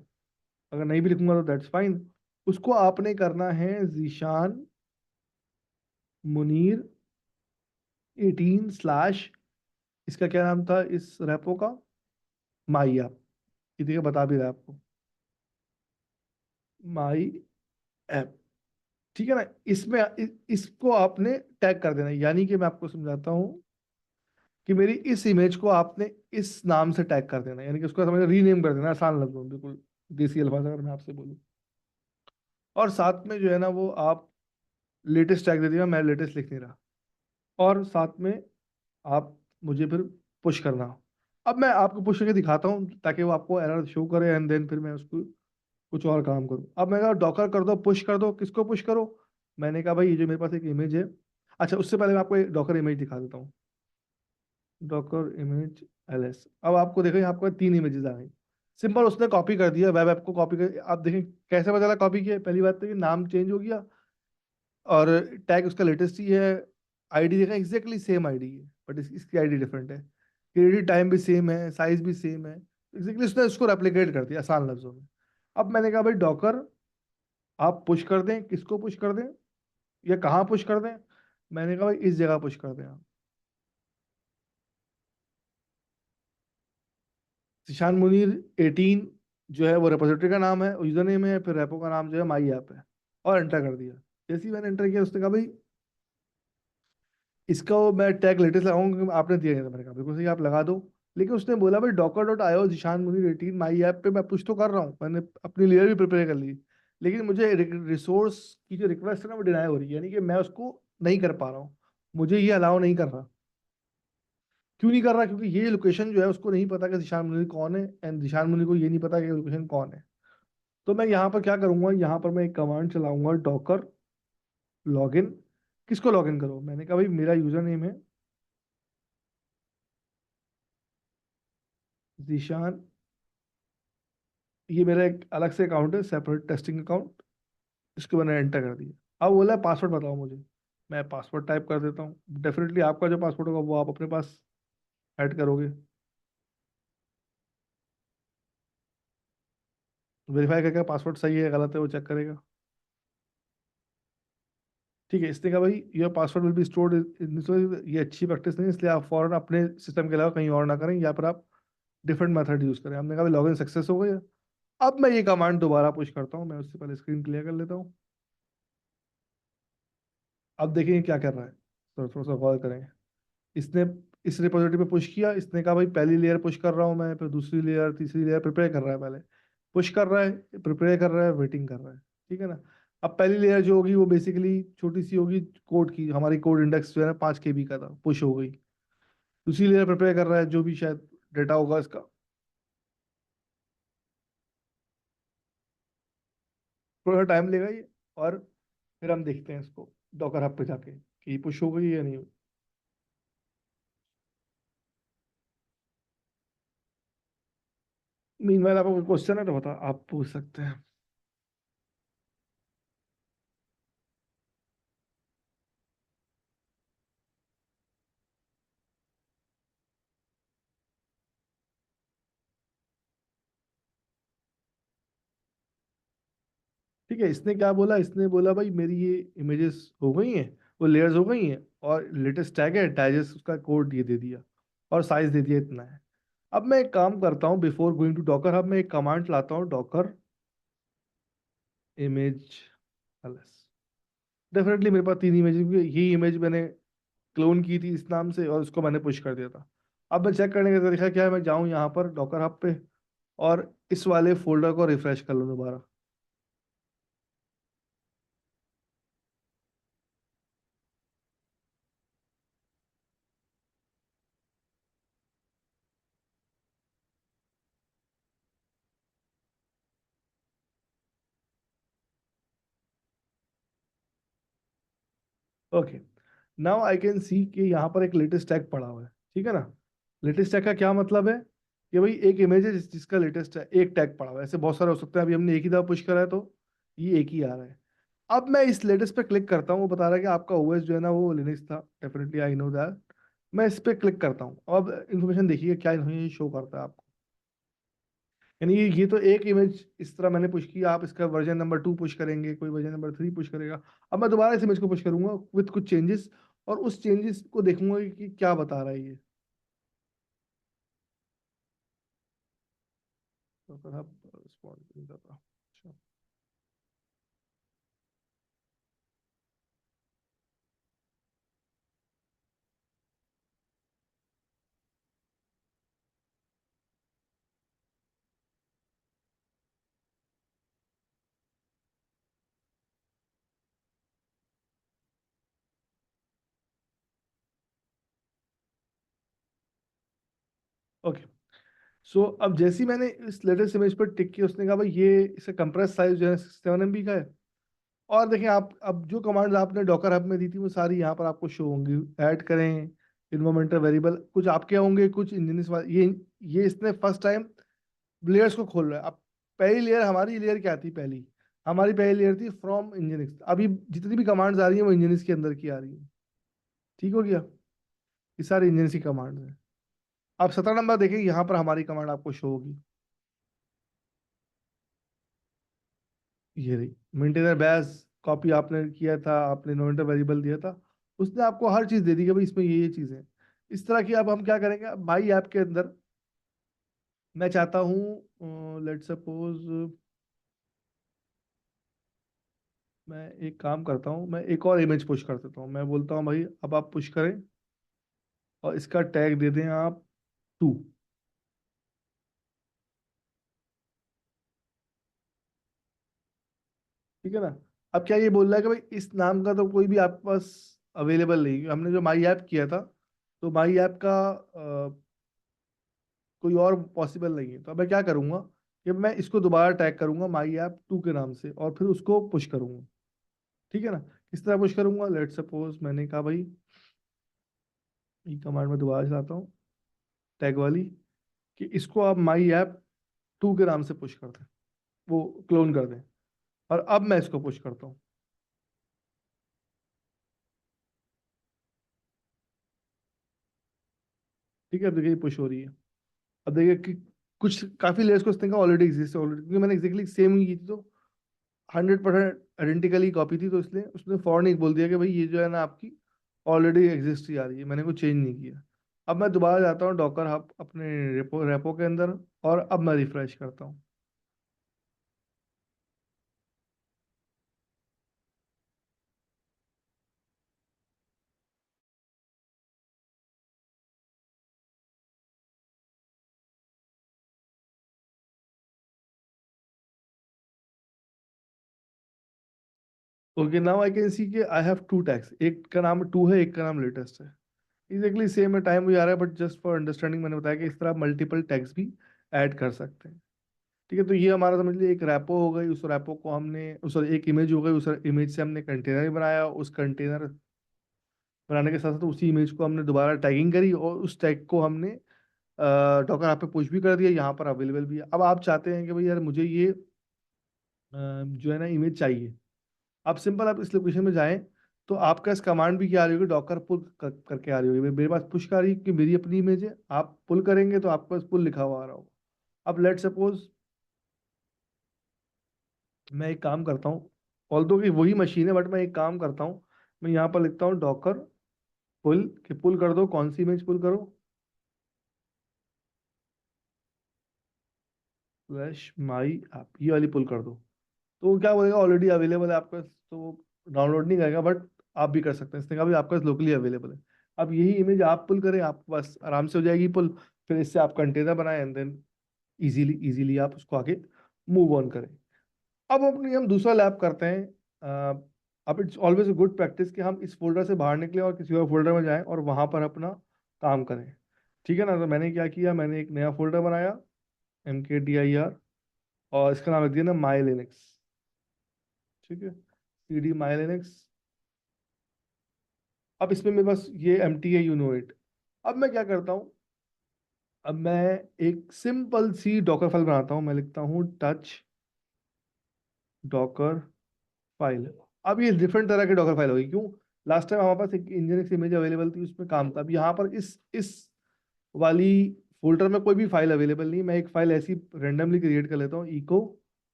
[SPEAKER 2] अगर नहीं भी लिखूंगा तो दैट्स फाइन। उसको आपने करना है जीशान मुनीर 18 / इसका क्या नाम था इस रेपो का, माई ऐप। ये देखिए बता भी रहा है आपको, माई ऐप, ठीक है ना। इसमें इसको आपने टैग कर देना है। यानी कि मैं आपको समझाता हूँ कि मेरी इस इमेज को आपने इस नाम से टैग कर देना है, यानी कि उसको समझ रीनेम कर देना, आसान लफ्जों में, बिल्कुल देसी अल्फाज अगर मैं आपसे बोलूँ। और साथ में जो है ना, वो आप लेटेस्ट टैग दे दिया, मैं लेटेस्ट लिख नहीं रहा। और साथ में आप मुझे फिर पुश करना। अब मैं आपको पुश करके दिखाता हूँ, ताकि वो आपको एरर शो करे, एंड देन फिर मैं उसको कुछ और काम करूँ। अब मैं कहा डॉकर कर दो, पुश कर दो, किसको पुश करो। मैंने कहा भाई ये जो मेरे पास एक इमेज है। अच्छा, उससे पहले मैं आपको एक डॉकर इमेज दिखा देता हूँ। डॉकर इमेज एलएस, अब आपको देखो यहाँ आपको तीन इमेजेस आ गई। सिंपल उसने कॉपी कर दिया, वेब ऐप को कॉपी कर। आप देखें कैसे पता चला कॉपी किया। पहली बात तो ये नाम चेंज हो गया, और टैग उसका लेटेस्ट ही है। आईडी देखें, एग्जैक्टली सेम आईडी है, बट इसकी आईडी डिफरेंट है। क्रेडिट टाइम भी सेम है, साइज भी सेम है। एग्जैक्टली उसने उसको रेप्लिकेट कर दिया आसान लफ्जों में। अब मैंने कहा भाई डॉकर आप पुश कर दें, किसको पुश कर दें, या कहाँ पुश कर दें। मैंने कहा भाई इस जगह पुश कर दें आप। जिशान मुनीर 18 जो है वो रेपोजिटरी का नाम है, यूजर नेम है, फिर रेपो का नाम जो है माई ऐप है। और एंटर कर दिया। जैसे ही मैंने एंटर किया, उसने कहा भाई इसका वो मैं टैग लेटेस्ट लगाऊंगा, क्योंकि आपने दिया नहीं था। मैंने कहा बिल्कुल सही, आप लगा दो। लेकिन उसने बोला भाई docker.io Zeeshan Munir 18 my app पे मैं पुश तो कर रहा हूँ, मैंने अपनी लेयर भी प्रिपेयर कर ली। लेकिन मुझे रिसोर्स की जो रिक्वेस्ट है ना, वो डिनाई हो रही है, यानी कि मैं उसको नहीं कर पा रहा हूँ। मुझे ये अलाउ नहीं कर रहा। क्यों नहीं कर रहा, क्योंकि ये लोकेशन जो है उसको नहीं पता कि जिशान मुनीर कौन है, एंड जिशान मुनीर को ये नहीं पता कि लोकेशन कौन है। तो मैं यहाँ पर क्या करूंगा, यहाँ पर मैं एक कमांड चलाऊंगा, डॉकर लॉगिन। किसको लॉगिन करो, मैंने कहा भाई मेरा यूजर नेम है जीशान। ये मेरा एक अलग से अकाउंट है, सेपरेट टेस्टिंग अकाउंट। इसको मैंने एंटर कर दिया। अब बोला पासवर्ड बताओ मुझे। मैं पासवर्ड टाइप कर देता हूँ। डेफिनेटली आपका जो पासवर्ड होगा वो आप अपने पास ऐड करोगे। वेरीफाई करके पासवर्ड सही है गलत है वो चेक करेगा। ठीक है, इसने कहा भाई your password will be stored in, ये अच्छी प्रैक्टिस नहीं है, इसलिए आप फौरन अपने सिस्टम के अलावा कहीं और ना करें, या फिर आप डिफरेंट मेथड यूज करें। हमने कहा भाई लॉगिन सक्सेस हो गया। अब मैं ये कमांड दोबारा पुश करता हूँ, मैं उससे पहले स्क्रीन क्लियर कर लेता हूँ। अब देखेंगे क्या कर रहा है, तो थोड़ा सा गौर करेंगे। इसने इस रिपोजिटरी पे पुश किया, इसने कहा भाई पहली लेयर पुश कर रहा हूँ मैं, फिर दूसरी लेयर, तीसरी लेयर प्रिपेयर कर रहा है। पहले पुश कर रहा है, प्रिपेयर कर रहा है, वेटिंग कर रहा है, ठीक है ना। अब पहली लेयर जो होगी वो बेसिकली छोटी सी होगी, कोड की। हमारी कोड इंडेक्स जो है ना 5 KB का था, पुश हो गई। दूसरी लेयर प्रिपेयर कर रहा है जो भी शायद डेटा होगा इसका। थोड़ा टाइम लेगा ये, और फिर हम देखते हैं इसको डॉकर हब पे जाके कि पुश हो गई या नहीं हुई। मीनवाइल आपका कोई क्वेश्चन है तो बता, आप पूछ सकते हैं। ठीक है, इसने क्या बोला, इसने बोला भाई मेरी ये इमेजेस हो गई हैं, वो लेयर्स हो गई हैं, और लेटेस्ट टैग है डाइजेस्ट, उसका कोड ये दे दिया और साइज दे दिया, इतना है। अब मैं एक काम करता हूँ, before going to Docker Hub मैं एक कमांड लाता हूँ, डॉकर इमेज एलएस। डेफिनेटली मेरे पास 3 इमेज, क्योंकि यही इमेज मैंने क्लोन की थी इस नाम से और उसको मैंने पुश कर दिया था। अब मैं चेक करने का तरीका क्या है, मैं जाऊँ यहाँ पर डॉकर हब पे और इस वाले फोल्डर को रिफ्रेश कर लूँ दोबारा। Okay, now I can see कि यहाँ पर एक लेटेस्ट टैग पड़ा हुआ है, ठीक है ना। लेटेस्ट टैग का क्या मतलब है कि भाई एक इमेज है जिसका लेटेस्ट है, एक टैग पड़ा हुआ है, ऐसे बहुत सारे हो सकते हैं, अभी हमने एक ही दफा पुश करा है तो ये एक ही आ रहा है। अब मैं इस लेटेस्ट पे क्लिक करता हूँ, वो बता रहा है कि आपका ओएस जो है ना वो लिनक्स था, डेफिनेटली आई नो दैट। मैं इस पे क्लिक करता हूँ, अब इन्फॉर्मेशन देखिए क्या इन्फॉर्मेशन शो करता है आपको। यानी ये तो एक इमेज इस तरह मैंने पुश किया, आप इसका वर्जन नंबर 2 पुश करेंगे, कोई वर्जन नंबर 3 पुश करेगा। अब मैं दोबारा इस इमेज को पुश करूंगा विथ कुछ चेंजेस, और उस चेंजेस को देखूंगा कि क्या बता रहा है ये। तो फिर आप रिस्पॉन्ड नहीं कर रहा। अच्छा, ओके। सो अब जैसे ही मैंने इस लेटेस्ट इमेज पर टिक किया, उसने कहा भाई ये इसका कंप्रेस साइज जो है 7 MB का है। और देखें आप, अब जो कमांड्स आपने डॉकर हब में दी थी वो सारी यहाँ पर आपको शो होंगी। ऐड करें इन्वायरमेंटल वेरिएबल, कुछ आपके होंगे, कुछ इंजीनियर्स ये इसने फर्स्ट टाइम लेयर्स को खोल रहा है। अब पहली लेयर, हमारी लेयर क्या थी, हमारी पहली लेयर थी फ्रॉम इंजीनियरिंग्स। अभी जितनी भी कमांड्स आ रही हैं वो इंजीनियर्स के अंदर की आ रही हैं। ठीक हो गया, ये सारी इंजीनियर्स की कमांड्स हैं। अब 17 नंबर देखिए, यहाँ पर हमारी कमांड आपको शो होगी, ये रही। मेंटेनर बैस कॉपी आपने किया था, आपने इन्वायरमेंटल वेरिएबल दिया था, उसने आपको हर चीज दे दी कि भाई इसमें ये चीजें हैं। इस तरह की अब हम क्या करेंगे, अब भाई ऐप के अंदर मैं चाहता हूँ, लेट सपोज मैं एक काम करता हूँ, मैं एक और इमेज पुश कर देता हूँ। मैं बोलता हूँ भाई अब आप पुश करें और इसका टैग दे दें आप 2। ठीक है ना। अब क्या ये बोल रहा है कि भाई इस नाम का तो कोई भी आपके पास अवेलेबल नहीं, हमने जो माई ऐप किया था, तो माई ऐप का कोई और पॉसिबल नहीं है। तो अब मैं क्या करूंगा कि मैं इसको दोबारा टैग करूंगा माई ऐप 2 के नाम से और फिर उसको पुश करूंगा। ठीक है ना। किस तरह पुश करूंगा, लेट सपोज मैंने कहा भाई ये कमांड में दोबारा चलाता हूँ, टैग वाली, कि इसको आप माई ऐप 2 के नाम से पुश कर दें, वो क्लोन कर दें। और अब मैं इसको पुश करता हूँ। ठीक है, अब देखिए पुश हो रही है। अब देखिए कि कुछ काफी लेयर्स को इसने ऑलरेडी एग्जिस्ट ऑलरेडी, क्योंकि मैंने एग्जैक्टली सेम ही की थी, तो 100% आइडेंटिकली कॉपी थी, तो इसलिए उसने फौरन ही बोल दिया कि भाई ये जो है ना आपकी ऑलरेडी एग्जिस्ट ही आ रही है, मैंने कुछ चेंज नहीं किया। अब मैं दोबारा जाता हूँ डॉकर हब अपने रेपो रेपो के अंदर, और अब मैं रिफ्रेश करता हूँ। Okay, now I can see कि आई हैव 2 टैग्स, एक का नाम 2 है, एक का नाम लेटेस्ट है। एग्जैक्टली सेम है, टाइम भी आ रहा है, बट जस्ट फॉर अंडरस्टैंडिंग मैंने बताया कि इस तरह मल्टीपल टैग्स भी ऐड कर सकते हैं। ठीक है, तो ये हमारा समझ लीजिए एक रैपो हो गई, उस रैपो को हमने उस एक इमेज हो गई, उस इमेज से हमने कंटेनर भी बनाया, उस कंटेनर बनाने के साथ साथ उसी इमेज को हमने दोबारा टैगिंग करी और उस टैग को हमने डॉकर ऐप पे पुश भी कर दिया, यहाँ पर अवेलेबल भी है। अब आप चाहते हैं कि भाई यार मुझे ये जो है ना इमेज चाहिए, आप सिंपल आप इस लोकेशन में जाएं, तो आपका इस कमांड भी क्या आ रही होगी, डॉकर पुल करके आ रही होगी। मेरे पास पुश का आ रही है कि मेरी अपनी इमेज है, आप पुल करेंगे तो आपके पास पुल लिखा हुआ आ रहा होगा। अब लेट सपोज मैं एक काम करता हूँ, ऑल्दो कि वही मशीन है, बट मैं एक काम करता हूँ, मैं यहाँ पर लिखता हूँ डॉकर पुल, कि पुल कर दो, कौन सी इमेज पुल करो, स्लैश माई ऐप, ये वाली पुल कर दो। तो वो क्या बोलेगा, ऑलरेडी अवेलेबल है आपके पास, तो डाउनलोड नहीं करेगा, बट आप भी कर सकते हैं। इसने कहा भी आपके पास लोकली अवेलेबल है। अब यही इमेज आप पुल करें, आपके पास आराम से हो जाएगी पुल। फिर इससे आप कंटेनर बनाए एंड देन इजीली इजीली आप उसको आगे मूव ऑन करें। अब अपनी हम दूसरा लैब करते हैं। अब it's always a good practice कि हम इस फोल्डर से बाहर निकले और किसी और फोल्डर में जाएं और वहां पर अपना काम करें। ठीक है ना, तो मैंने क्या किया, मैंने एक नया फोल्डर बनाया, MKDIR, और इसका नाम रख दिया ना माई लिनक्स। ठीक है, CD माई लिनक्स। अब इसमें मेरे पास ये एम्प्टी है, यू नो इट। अब मैं क्या करता हूँ, अब मैं एक सिंपल सी डॉकर फाइल बनाता हूँ, मैं लिखता हूँ टच डॉकर फाइल। अब ये डिफरेंट तरह की डॉकर फाइल होगी, क्यों, लास्ट टाइम हमारे पास एक इंजीनियरिंग इमेज अवेलेबल थी, उसमें काम था। अब यहाँ पर इस वाली फोल्डर में कोई भी फाइल अवेलेबल नहीं, मैं एक फाइल ऐसी रेंडमली क्रिएट कर लेता हूँ, echo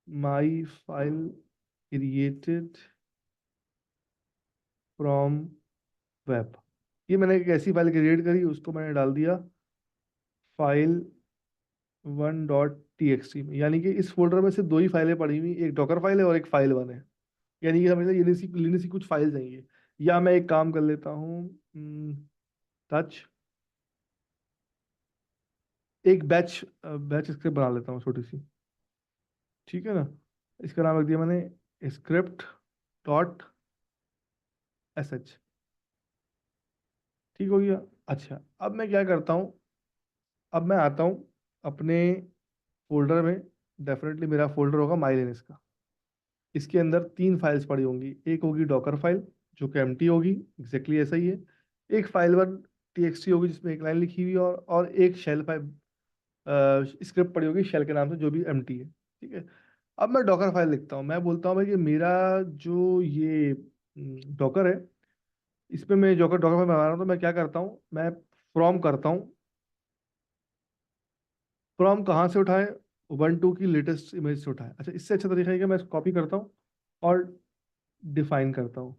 [SPEAKER 2] my file created from web. ये मैंने एक ऐसी फाइल क्रिएट करी, उसको मैंने डाल दिया फाइल 1.txt में, यानी कि इस फोल्डर में सिर्फ दो ही फाइलें पड़ी हुई, एक डॉकर फाइल है और एक फाइल 1 है। यानी कि समझ लो लिनक्स की कुछ फाइल्स हैं ये। या मैं एक काम कर लेता हूँ, टच एक बैच बैच स्क्रिप्ट बना लेता हूँ छोटी सी। ठीक है ना, इसका नाम रख दिया मैंने स्क्रिप्ट डॉट sh। ठीक हो गया। अच्छा, अब मैं क्या करता हूँ, अब मैं आता हूँ अपने फोल्डर में। डेफिनेटली मेरा फोल्डर होगा माई लिनक्स का। इसके अंदर तीन फाइल्स पड़ी होंगी, एक होगी डॉकर फाइल जो कि एम्प्टी होगी, एग्जैक्टली ऐसा ही है। एक फाइल 1.txt होगी जिसमें एक लाइन लिखी हुई है, और एक शेल फाइल स्क्रिप्ट पड़ी होगी शेल के नाम से जो भी एम्प्टी है। ठीक है, अब मैं डॉकर फाइल लिखता हूँ, मैं बोलता हूँ भाई कि मेरा जो ये डॉकर है, इसमें मैं डॉकर डॉकर फाइल बना रहा हूँ, तो मैं क्या करता हूँ, मैं फ्रॉम करता हूँ। फ्रॉम कहाँ से उठाए, उबंटू की लेटेस्ट इमेज से उठाए। अच्छा, इससे अच्छा तरीका है कि मैं इसको कॉपी करता हूँ और डिफाइन करता हूँ।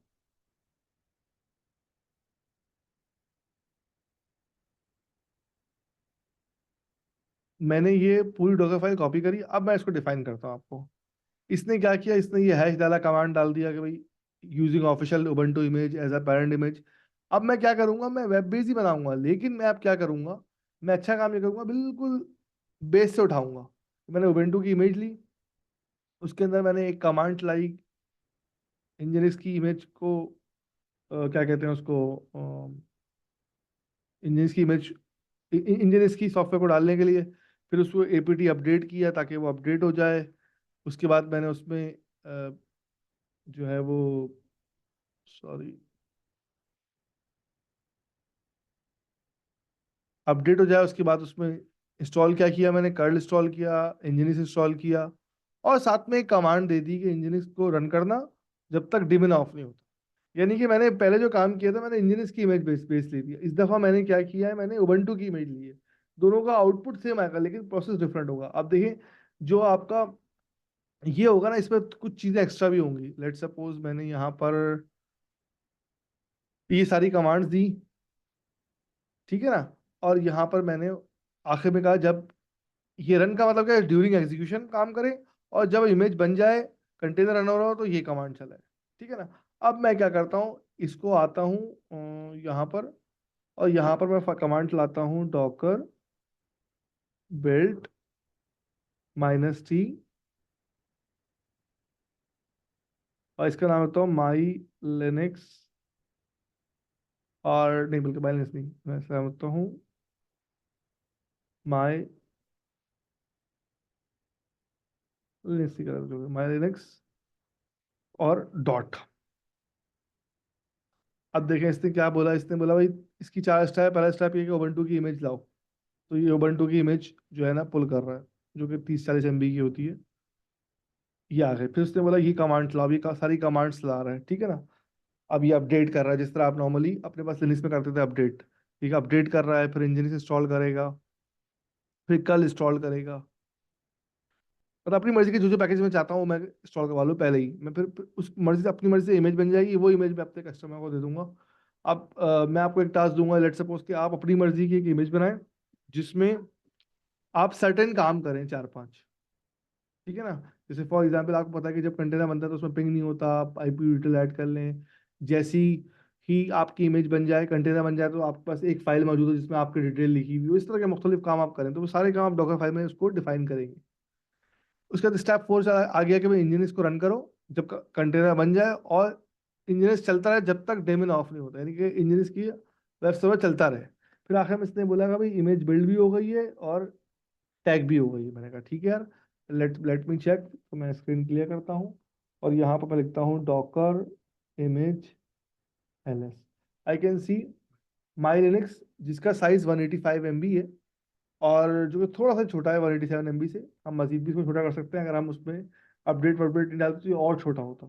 [SPEAKER 2] मैंने ये पूरी डॉकर फाइल कॉपी करी, अब मैं इसको डिफाइन करता हूँ आपको। इसने क्या किया, इसने ये हैश डाला, कमांड डाल दिया कि भाई using official Ubuntu image as a parent image. अब मैं क्या करूंगा, मैं वेब बेस ही बनाऊंगा, लेकिन मैं अब क्या करूंगा, मैं अच्छा काम ये करूंगा, बिल्कुल बेस से उठाऊंगा। मैंने उबंटू की इमेज ली, उसके अंदर मैंने एक कमांड चलाई, इंजनिस की इमेज को क्या कहते हैं उसको, इंजनिस की इमेज, इंजनिस की सॉफ्टवेयर को डालने के लिए। फिर उसको APT अपडेट किया ताकि वो अपडेट हो जाए। उसके बाद मैंने उसमें जो है वो, सॉरी, अपडेट हो जाए, उसके बाद उसमें इंस्टॉल क्या किया, मैंने कर्ल इंस्टॉल किया, इंजीनियर्स इंस्टॉल किया, और साथ में एक कमांड दे दी कि इंजीनियर्स को रन करना जब तक डिमिन ऑफ नहीं होता। यानी कि मैंने पहले जो काम किया था, मैंने इंजीनियर्स की इमेज बेस बेस ली थी, इस दफा मैंने क्या किया है, मैंने उबंटू की इमेज ली है। दोनों का आउटपुट सेम आएगा लेकिन प्रोसेस डिफरेंट होगा। अब देखिए, जो आपका ये होगा ना, इसमें कुछ चीजें एक्स्ट्रा भी होंगी। लेट सपोज मैंने यहाँ पर ये सारी कमांड्स दी, ठीक है ना, और यहाँ पर मैंने आखिर में कहा जब ये रन का मतलब क्या है, ड्यूरिंग एग्जीक्यूशन काम करे, और जब इमेज बन जाए, कंटेनर रन हो रहा हो, तो ये कमांड चलाए। ठीक है ना, अब मैं क्या करता हूँ, इसको आता हूँ यहाँ पर, और यहाँ पर मैं कमांड चलाता हूँ डॉकर बिल्ट -t, और इसका नाम होता हूँ माई लिनक्स और नहीं, बल्कि माई लिनक्स नहीं, मैं समझता हूँ माई लिनक्स की तरफ जो माई लिनक्स और डॉट। अब देखें इसने क्या बोला, इसने बोला भाई इसकी 4 स्टेप, पहला स्टेप ये कि उबंटू की इमेज लाओ। तो ये उबंटू की इमेज जो है ना पुल कर रहा है, जो कि 30-40 MB की होती है। ये आ गए। फिर उसने बोला ये कमांड्स लाओ, ये सारी कमांड्स ला रहा है, ठीक है ना। अब ये अपडेट कर रहा है, जिस तरह आप नॉर्मली अपने पास लिनक्स में करते थे अपडेट। ठीक है, अपडेट कर रहा है, फिर इंजीनियरिंग इंस्टॉल करेगा, फिर कल इंस्टॉल करेगा। और अपनी मर्जी के जो जो पैकेज मैं चाहता हूँ मैं इंस्टॉल करवा लूँ पहले ही। मैं फिर उस मर्जी से, अपनी मर्जी से इमेज बन जाएगी, वो इमेज मैं अपने कस्टमर को दे दूंगा। अब मैं आपको एक टास्क दूंगा, लेट सपोज कि आप अपनी मर्जी की एक इमेज बनाएं जिसमें आप सर्टेन काम करें 4-5। ठीक है ना। जैसे फॉर एग्जाम्पल आपको पता है कि जब कंटेनर बनता है तो उसमें पिंग नहीं होता, आप आईपी यूटिल ऐड कर लें। जैसी ही आपकी इमेज बन जाए, कंटेनर बन जाए, तो आपके पास एक फाइल मौजूद है जिसमें आपकी डिटेल लिखी हुई हो। इस तरह के मुख्तलिफ काम आप करें तो वो सारे काम आप डॉकर फाइल में उसको डिफाइन करेंगे। उसके बाद स्टेप 4 आ गया कि भाई इंजीनियर्स को रन करो जब कंटेनर बन जाए, और इंजीनियर्स चलता रहे जब तक डेमन ऑफ नहीं होता, यानी कि इंजीनियर्स की वेब सर्वर चलता रहे। फिर आखिर में इसने बोला कि भाई इमेज बिल्ड भी हो गई है और टैग भी हो गई है। मैंने कहा ठीक है यार, लेट मी चेक। तो मैं स्क्रीन क्लियर करता हूँ और यहाँ पर मैं लिखता हूँ Docker image ls। I can see my Linux, जिसका साइज 185 MB है, और जो कि थोड़ा सा छोटा है 187 MB से। हम मजीद भी इसको छोटा कर सकते हैं अगर हम उसमें अपडेट वपडेट नहीं डालते तो ये और छोटा होता।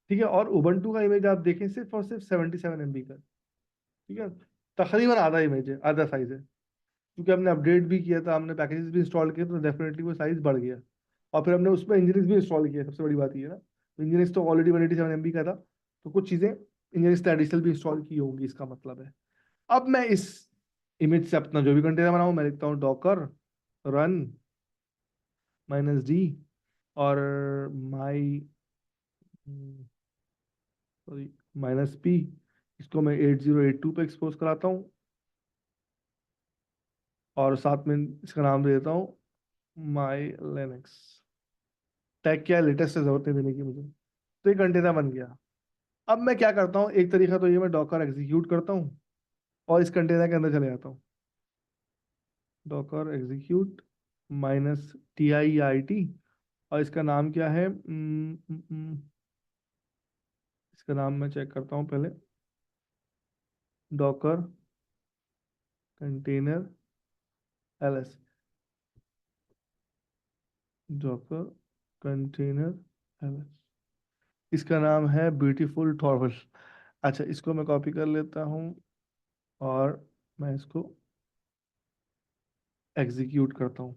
[SPEAKER 2] ठीक है, और उबंटू का इमेज आप देखें सिर्फ और सिर्फ 77 MB का। ठीक है, तकरीबन आधा इमेज है, आधा साइज है। क्योंकि हमने अपडेट भी किया था, हमने पैकेजेस भी इंस्टॉल किए, तो डेफिनेटली वो साइज बढ़ गया। और फिर हमने उसमें इंजीनियरिंग भी इंस्टॉल किया, सबसे बड़ी बात ये है ना। तो इंजीनियरिंग तो ऑलरेडी 187 MB का था, तो कुछ चीज़ें इंजीनियरिंग ने एडिशनल भी इंस्टॉल की होंगी, इसका मतलब है। अब मैं इस इमेज से अपना जो भी कंटेनर बनाऊँ, मैं लिखता हूँ डॉकर रन -d और माई सॉरी -p। इसको मैं 8082 पे एक्सपोज कराता हूँ, और साथ में इसका नाम दे देता हूँ माई लिनक्स। टैग क्या है, लेटेस्ट से जरूरत नहीं देने की मुझे। तो ये कंटेनर बन गया। अब मैं क्या करता हूँ, एक तरीका तो ये, मैं डॉकर एग्जीक्यूट करता हूँ और इस कंटेनर के अंदर चले जाता हूँ। डॉकर एग्जीक्यूट -TIIT, और इसका नाम क्या है, इसका नाम मैं चेक करता हूँ पहले। Docker container ls। Docker container ls, इसका नाम है ब्यूटीफुल टॉर्वल। अच्छा, इसको मैं कॉपी कर लेता हूँ और मैं इसको एग्जीक्यूट करता हूँ।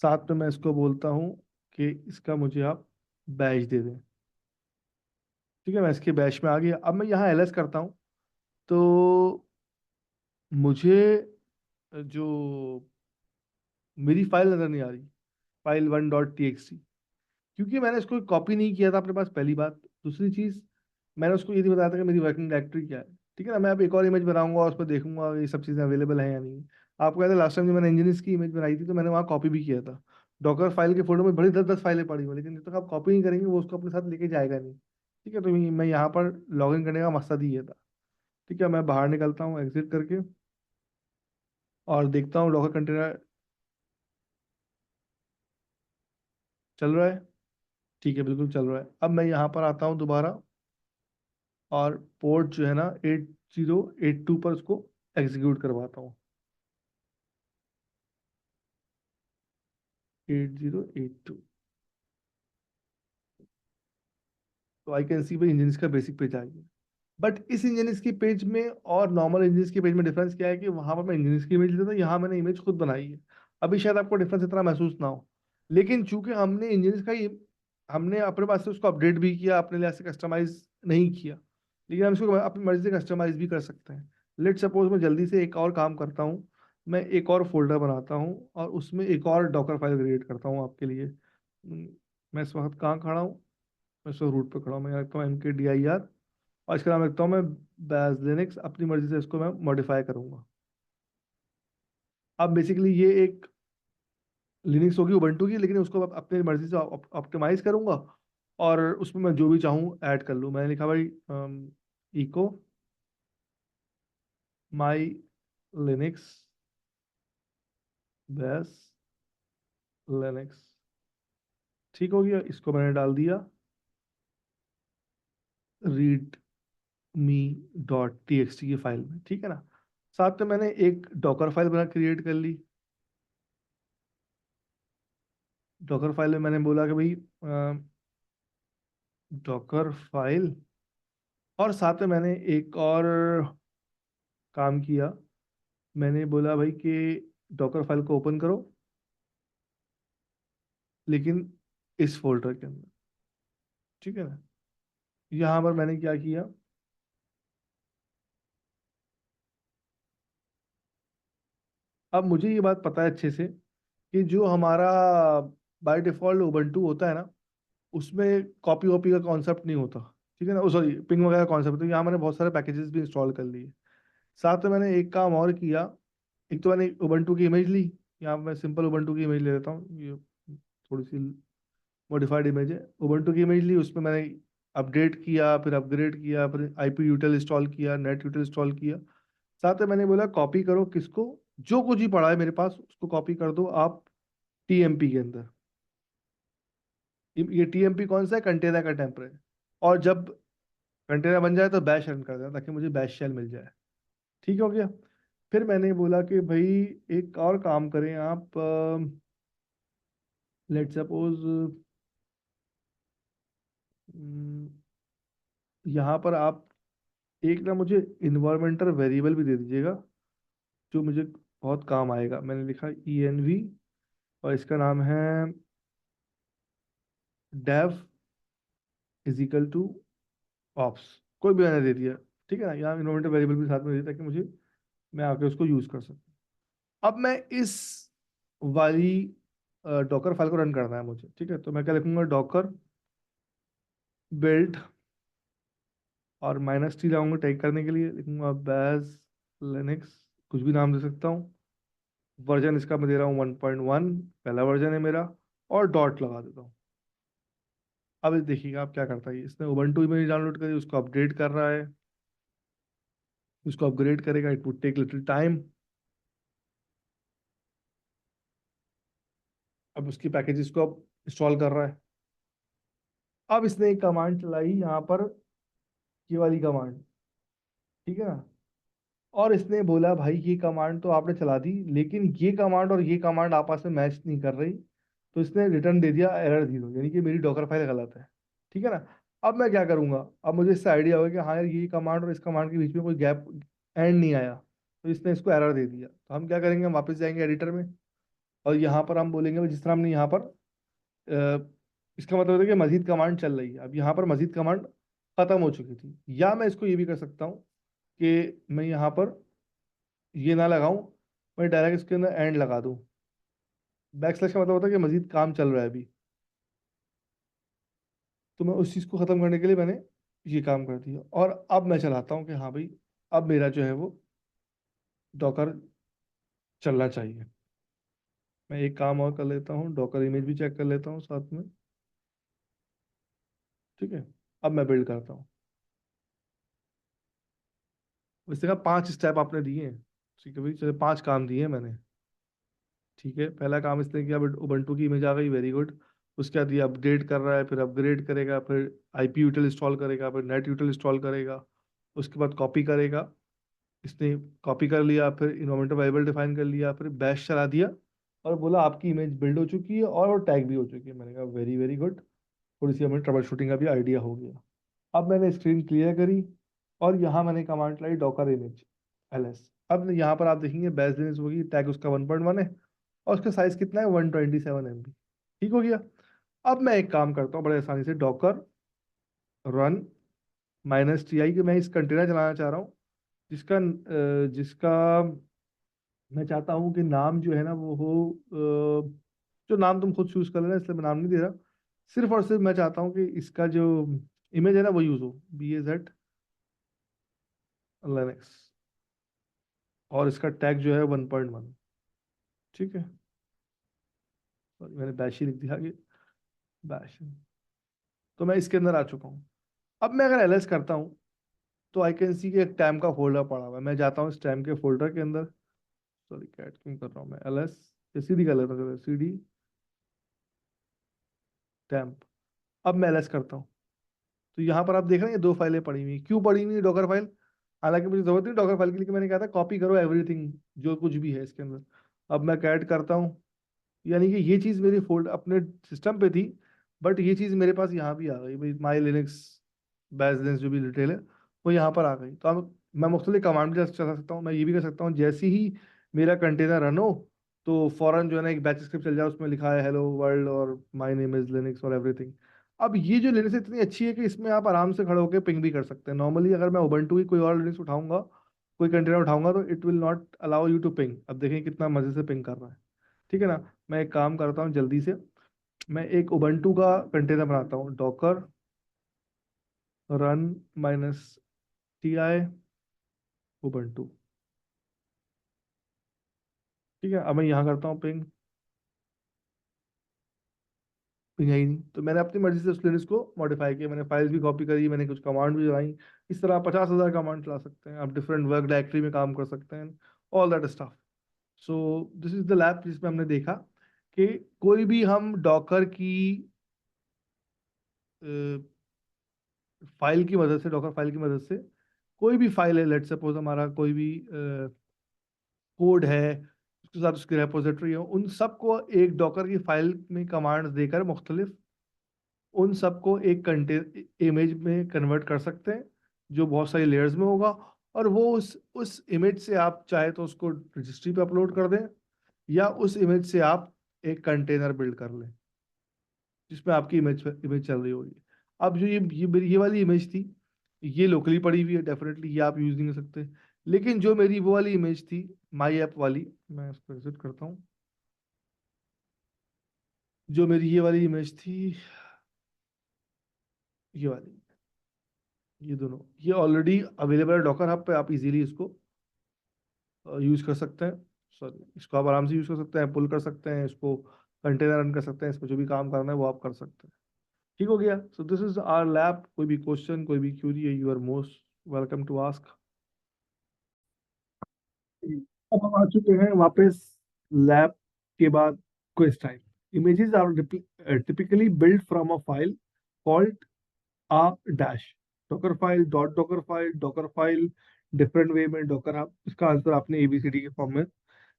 [SPEAKER 2] साथ में मैं इसको बोलता हूँ कि इसका मुझे आप बैच दे दें। ठीक है, मैं इसके बैच में आ गया। अब मैं यहाँ ls करता हूँ, तो मुझे जो मेरी फाइल नज़र नहीं आ रही, फाइल 1.txt, क्योंकि मैंने इसको कॉपी नहीं किया था अपने पास, पहली बात। दूसरी चीज़, मैंने उसको ये नहीं बताया था कि मेरी वर्किंग डायरेक्टरी क्या है। ठीक है ना, मैं अब एक और इमेज बनाऊंगा और उस पर देखूंगा ये सब चीज़ें अवेलेबल है या नहीं। आपको कहते हैं लास्ट टाइम जब मैंने इंजीनियर्स की इमेज बनाई थी तो मैंने वहाँ कॉपी भी किया था। डॉकर फाइल के फोल्डर में बड़ी 10-10 फाइलें पड़ी हुई, लेकिन जब तक आप कॉपी नहीं करेंगे वो उसको अपने साथ लेके जाएगा नहीं। ठीक है, तो मैं यहाँ पर लॉग इन करने का मकसद ही ये था। ठीक है, मैं बाहर निकलता हूँ एग्जिट करके और देखता हूँ डॉकर कंटेनर चल रहा है। ठीक है, बिल्कुल चल रहा है। अब मैं यहाँ पर आता हूँ दोबारा, और पोर्ट जो है ना 8082 पर उसको एग्जीक्यूट करवाता हूँ। 8082। तो आई कैन सी भाई इंजीनियर्स का बेसिक पेज आ गया। बट इस इंजीनियर्स की पेज में और नॉर्मल इंजीनियर्स के पेज में डिफरेंस क्या है कि वहां पर मैं इंजीनियर्स की इमेज लेता था, यहाँ मैंने इमेज खुद बनाई है। अभी शायद आपको डिफरेंस इतना महसूस ना हो, लेकिन चूंकि हमने इंजीनियर्स का हमने अपने पास से उसको अपडेट भी किया, अपने लिए से कस्टमाइज नहीं किया, लेकिन हम इसको अपनी मर्जी से कस्टमाइज भी कर सकते हैं। लेट सपोज मैं जल्दी से एक और काम करता हूँ, मैं एक और फोल्डर बनाता हूँ और उसमें एक और डॉकर फाइल क्रिएट करता हूँ आपके लिए। मैं इस वक्त कहाँ खड़ा हूँ, मैं इस रूट पे खड़ा हूँ। मैं रखता हूँ MKDIR, और इसका नाम रखता हूँ मैं बैज लिनक्स। अपनी मर्जी से इसको मैं मॉडिफाई करूंगा। अब बेसिकली ये एक लिनक्स होगी उबंटू की, लेकिन उसको अपनी मर्जी से ऑप्टिमाइज करूंगा और उसमें मैं जो भी चाहूँ ऐड कर लूँ। मैंने लिखा भाई इको माई लिनक्स बेस लिनक्स। ठीक हो गया, इसको मैंने डाल दिया रीड मी डॉट टी एक्स टी की फाइल में, ठीक है ना। साथ में मैंने एक डॉकर फाइल बना क्रिएट कर ली। डॉकर फाइल में मैंने बोला कि भाई डॉकर फाइल, और साथ में मैंने एक और काम किया। मैंने बोला भाई कि डॉकर फाइल को ओपन करो, लेकिन इस फोल्डर के अंदर, ठीक है ना। यहाँ पर मैंने क्या किया, अब मुझे ये बात पता है अच्छे से कि जो हमारा बाय डिफॉल्ट उबंटू होता है ना, उसमें कॉपी वॉपी का कॉन्सेप्ट नहीं होता, ठीक है ना। सॉरी, पिंग वगैरह कॉन्सेप्ट। तो यहाँ मैंने बहुत सारे पैकेजेस भी इंस्टॉल कर लिए। साथ में मैंने एक काम और किया। एक तो मैंने उबंटू की इमेज ली। यहाँ मैं सिंपल उबंटू की इमेज ले लेता हूँ, ये थोड़ी सी मॉडिफाइड इमेज है। उबंटू की इमेज ली, उसमें मैंने अपडेट किया, फिर अपग्रेड किया, फिर आईपी यूटिल इंस्टॉल किया, नेट यूटिल इंस्टॉल किया। साथ में मैंने बोला कॉपी करो किसको, जो कुछ ही पड़ा है मेरे पास उसको कॉपी कर दो आप टीएमपी के अंदर। ये टीएमपी कौन सा है, कंटेनर का टेम्परेचर। और जब कंटेनर बन जाए तो बैश रन कर देना, ताकि मुझे बैश शेल मिल जाए। ठीक हो गया। फिर मैंने बोला कि भाई एक और काम करें आप, लेट सपोज यहाँ पर आप एक ना मुझे इन्वायरमेंटल वेरिएबल भी दे दीजिएगा, जो मुझे बहुत काम आएगा। मैंने लिखा env, और इसका नाम है dev is equal to ops. कोई भी मैंने दे दिया, ठीक है ना। यहाँ इन्वायरमेंटल वेरिएबल भी साथ में दे दिया, ताकि मुझे मैं आके उसको यूज कर सकूँ। अब मैं इस वाली डॉकर फाइल को रन करना है मुझे, ठीक है। तो मैं क्या लिखूंगा, डॉकर बिल्ड, और माइनस टी लाऊंगा टाइप करने के लिए, लिखूंगा बैज लिनक्स, कुछ भी नाम दे सकता हूँ। वर्जन इसका मैं दे रहा हूँ 1.1, पहला वर्जन है मेरा, और डॉट लगा देता हूँ। अब ये देखिएगा आप क्या करता है, इसने उबंटू में डाउनलोड करी, उसको अपडेट कर रहा है, उसको अपग्रेड करेगा, it would take little time. अब उसकी पैकेजेस को अब इंस्टॉल कर रहा है। अब इसने एक कमांड चलाई यहाँ पर, ये वाली कमांड, ठीक है ना। और इसने बोला भाई ये कमांड तो आपने चला दी, लेकिन ये कमांड और ये कमांड आपस में मैच नहीं कर रही। तो इसने रिटर्न दे दिया एरर 0, यानी कि मेरी डॉकर फाइल गलत है, ठीक है ना। अब मैं क्या करूंगा, अब मुझे इससे आइडिया होगा कि हाँ यार, ये कमांड और इस कमांड के बीच में कोई गैप एंड नहीं आया, तो इसने इसको एरर दे दिया। तो हम क्या करेंगे, हम वापस जाएंगे एडिटर में, और यहाँ पर हम बोलेंगे जिस तरह हमने यहाँ पर इसका मतलब है कि मजीद कमांड चल रही है। अब यहाँ पर मजीद कमांड खत्म हो चुकी थी। या मैं इसको ये भी कर सकता हूँ कि मैं यहाँ पर ये ना लगाऊं, मैं डायरेक्ट इसके अंदर एंड लगा दूं। बैक स्लैश का मतलब होता है कि मजीद काम चल रहा है अभी। तो मैं उस चीज़ को ख़त्म करने के लिए मैंने ये काम कर दिया, और अब मैं चलाता हूँ कि हाँ भाई, अब मेरा जो है वो डॉकर चलना चाहिए। मैं एक काम और कर लेता हूँ, डॉकर इमेज भी चेक कर लेता हूँ साथ में, ठीक है। अब मैं बिल्ड करता हूँ। वैसे का 5 स्टेप आपने दिए हैं, ठीक है भाई, चलो 5 काम दिए हैं मैंने, ठीक है। पहला काम इसने किया, उबंटू की इमेज आ गई, वेरी गुड। उसके बाद ये अपडेट कर रहा है, फिर अपग्रेड करेगा, फिर आईपी यूटिल इंस्टॉल करेगा, फिर नेट यूटिल इंस्टॉल करेगा। उसके बाद कॉपी करेगा, इसने कॉपी कर लिया, फिर इन्वायरमेंटल वेरिएबल डिफाइन कर लिया, फिर बैश चला दिया, और बोला आपकी इमेज बिल्ड हो चुकी है और टैग भी हो चुकी है। मैंने कहा वेरी वेरी गुड, थोड़ी सी हमें ट्रबल शूटिंग का भी आइडिया हो गया। अब मैंने स्क्रीन क्लियर करी, और यहाँ मैंने कमांड लाई डॉकर इमेज ls। अब यहाँ पर आप देखेंगे बैश लिनक्स होगी, टैग उसका 1.1 है, और उसका साइज कितना है, 127 MB। ठीक हो गया। अब मैं एक काम करता हूँ बड़े आसानी से, डॉकर रन -ti, कि मैं इस कंटेनर चलाना चाह रहा हूँ, जिसका मैं चाहता हूँ कि नाम जो है ना वो हो, जो नाम तुम खुद चूज कर लेना, इसलिए मैं नाम नहीं दे रहा। सिर्फ और सिर्फ मैं चाहता हूँ कि इसका जो इमेज है ना वो यूज हो, BAZ लिनक्स, और इसका टैग जो है 1.1, ठीक है। सॉरी, मैंने बैश ही लिख दिया आगे, बैश। तो मैं इसके अंदर आ चुका हूँ। अब मैं अगर ls करता हूँ, तो आई कैन सी कि एक टैम का फोल्डर पड़ा हुआ है। मैं जाता हूँ इस टैम के फोल्डर के अंदर, सॉरी कैट क्यों कर रहा हूँ मैं, ls सी डी कर लेता हूँ, सी डी टैम्प। अब मैं ls करता हूँ, तो यहाँ पर आप देख रहे हैं ये दो फाइलें पड़ी हुई, क्यों पड़ी हुई डॉकर फाइल? हालांकि मुझे जरूरत नहीं डॉकर फाइल की, लेकिन मैंने कहा था कॉपी करो एवरीथिंग जो कुछ भी है इसके अंदर। अब मैं कैट करता हूँ, यानी कि ये चीज़ मेरी फोल्ड अपने सिस्टम पे थी, बट ये चीज़ मेरे पास यहाँ भी आ गई भाई, माई लिनक्स बैज लिनक्स जो भी डिटेल है वो यहाँ पर आ गई। तो अब मैं मुख्तलिफ कमांड भी चला सकता हूँ। मैं ये भी कर सकता हूँ जैसे ही मेरा कंटेनर रन हो तो फौरन जो है ना एक बैच स्क्रिप्ट चल जाए, उसमें लिखा है हेलो वर्ल्ड और माई नेम इज लिनक्स और एवरीथिंग। अब ये जो लिनक्स इतनी अच्छी है कि इसमें आप आराम से खड़े होकर पिंग भी कर सकते हैं। नॉर्मली अगर मैं उबंटू की कोई और लिनक्स उठाऊंगा, कोई कंटेनर उठाऊंगा, तो it will not allow you to ping. अब देखें कितना मजे से पिंग कर रहा है, ठीक है ना। मैं एक काम करता हूँ जल्दी से, मैं एक उबंटू का कंटेनर बनाता हूँ, Docker run minus T I Ubuntu, ठीक है। अब मैं यहाँ करता हूँ पिंग, पिंग है ही नहीं। तो मैंने अपनी मर्जी से उस लिनक्स को मॉडिफाई किया, मैंने फाइल्स भी कॉपी करी, मैंने कुछ कमांड भी चलाई। इस तरह आप 50,000 कमांड चला सकते हैं, आप डिफरेंट वर्क डायरेक्टरी में काम कर सकते हैं, all that stuff. So this is the lab जिसमें हमने देखा कि कोई भी हम डॉकर की फाइल की मदद से, डॉकर फाइल की मदद से, कोई भी फाइल है, लेट सपोज हमारा कोई भी कोड है, उसके साथ उसकी रेपोजिटरी हो, उन सबको एक डॉकर की फाइल में कमांड्स देकर मुख्तलिफ उन सबको एक कंटेन इमेज में कन्वर्ट कर सकते हैं, जो बहुत सारी लेयर्स में होगा। और वो उस इमेज से आप चाहे तो उसको रजिस्ट्री पे अपलोड कर दें, या उस इमेज से आप एक कंटेनर बिल्ड कर लें जिसमें आपकी इमेज इमेज चल रही होगी। अब जो ये वाली इमेज थी, ये लोकली पड़ी हुई है, डेफिनेटली ये आप यूज नहीं कर सकते। लेकिन जो मेरी वो वाली इमेज थी, माई ऐप वाली, मैं इसको विजिट करता हूँ, जो मेरी ये वाली इमेज थी, ये वाली, ये दोनों, ये ऑलरेडी अवेलेबल है डॉकर हब पे, आप इजीली इसको यूज कर सकते हैं। सॉरी, इसको आप आराम से यूज कर सकते हैं, पुल कर सकते हैं इसको, कंटेनर रन कर सकते हैं, इसमें जो भी काम करना है वो आप कर सकते हैं। ठीक हो गया। So this is our lab. कोई भी क्वेश्चन, कोई भी क्यूरी है, you are most welcome to ask.
[SPEAKER 1] अब हम आ चुके हैं वापस लैब के बाद quiz time. Images are typically build from a file called a dash Docker file, Docker file, different way में डॉकर। आप इसका आंसर आपने एबीसीडी के फॉर्म में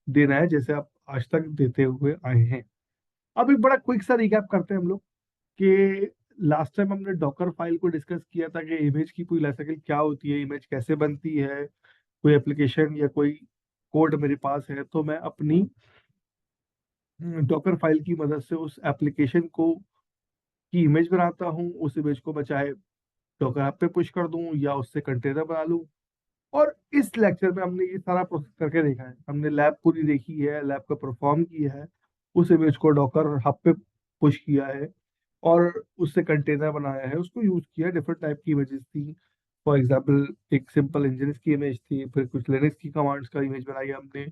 [SPEAKER 1] देना है, जैसे आप आज तक देते हुए आए हैं। अब एक बड़ा क्विक सा रिकैप करते हैं हम लोग कि लास्ट टाइम हमने डॉकर फाइल को डिस्कस किया था कि इमेज की पूरी लाइफ साइकिल क्या होती है, इमेज कैसे बनती है, कोई एप्लीकेशन या कोई कोड मेरे पास है तो मैं अपनी डॉकर फाइल की मदद से उस एप्लीकेशन को की इमेज बनाता हूँ। उस इमेज को मैं चाहे डॉकर ऐप पे पुश कर दूं या उससे कंटेनर बना लूं। और इस लेक्चर में हमने ये सारा प्रोसेस करके देखा है, हमने लैब पूरी देखी है, लैब का परफॉर्म किया है, उस इमेज को डॉकर हब पे पुश किया है और उससे कंटेनर बनाया है, उसको यूज किया। डिफरेंट टाइप की इमेजेस थी, फॉर एग्जांपल एक सिंपल इंजन की इमेज थी, फिर कुछ लिनक्स की कमांड्स का इमेज बनाई हमने,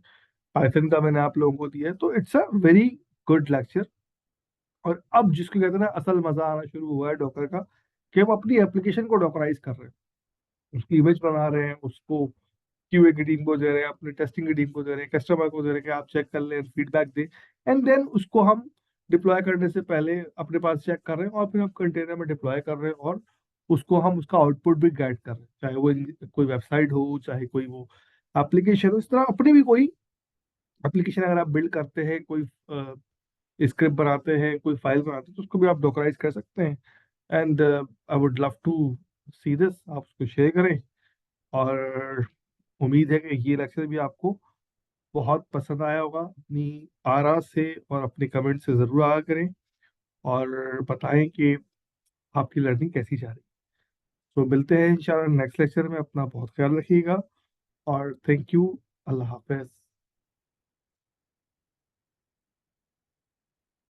[SPEAKER 1] पाइथन का मैंने आप लोगों को दिया है। तो it's a very good lecture. और अब जिसको कहते हैं ना असल मजा आना शुरू हुआ है डॉकर का, कि हम अपनी एप्लीकेशन को डॉकराइज कर रहे हैं, उसकी इमेज बना रहे हैं, उसको क्यूए की टीम को दे रहे हैं, अपने टेस्टिंग की टीम को दे रहे हैं, कस्टमर को दे रहे हैं कि आप चेक कर लें, फीडबैक दें। एंड देन उसको हम डिप्लॉय करने से पहले अपने पास चेक कर रहे हैं और फिर हम कंटेनर में डिप्लॉय कर रहे हैं और उसको हम उसका आउटपुट भी गाइड कर रहे हैं, चाहे वो कोई वेबसाइट हो, चाहे कोई वो एप्लीकेशन हो। इस तरह अपनी भी कोई एप्लीकेशन अगर आप बिल्ड करते हैं, कोई स्क्रिप्ट बनाते हैं, कोई फाइल बनाते हैं, तो उसको भी आप डॉकराइज कर सकते हैं। And I would love to see this, आप उसको शेयर करें। और उम्मीद है कि ये लेक्चर भी आपको बहुत पसंद आया होगा। अपनी आरा से और अपने कमेंट से ज़रूर आगा करें और बताएं कि आपकी लर्निंग कैसी जा रही है। तो मिलते हैं इंशाल्लाह नेक्स्ट लेक्चर में। अपना बहुत ख्याल रखिएगा और थैंक यू। Allah Hafiz.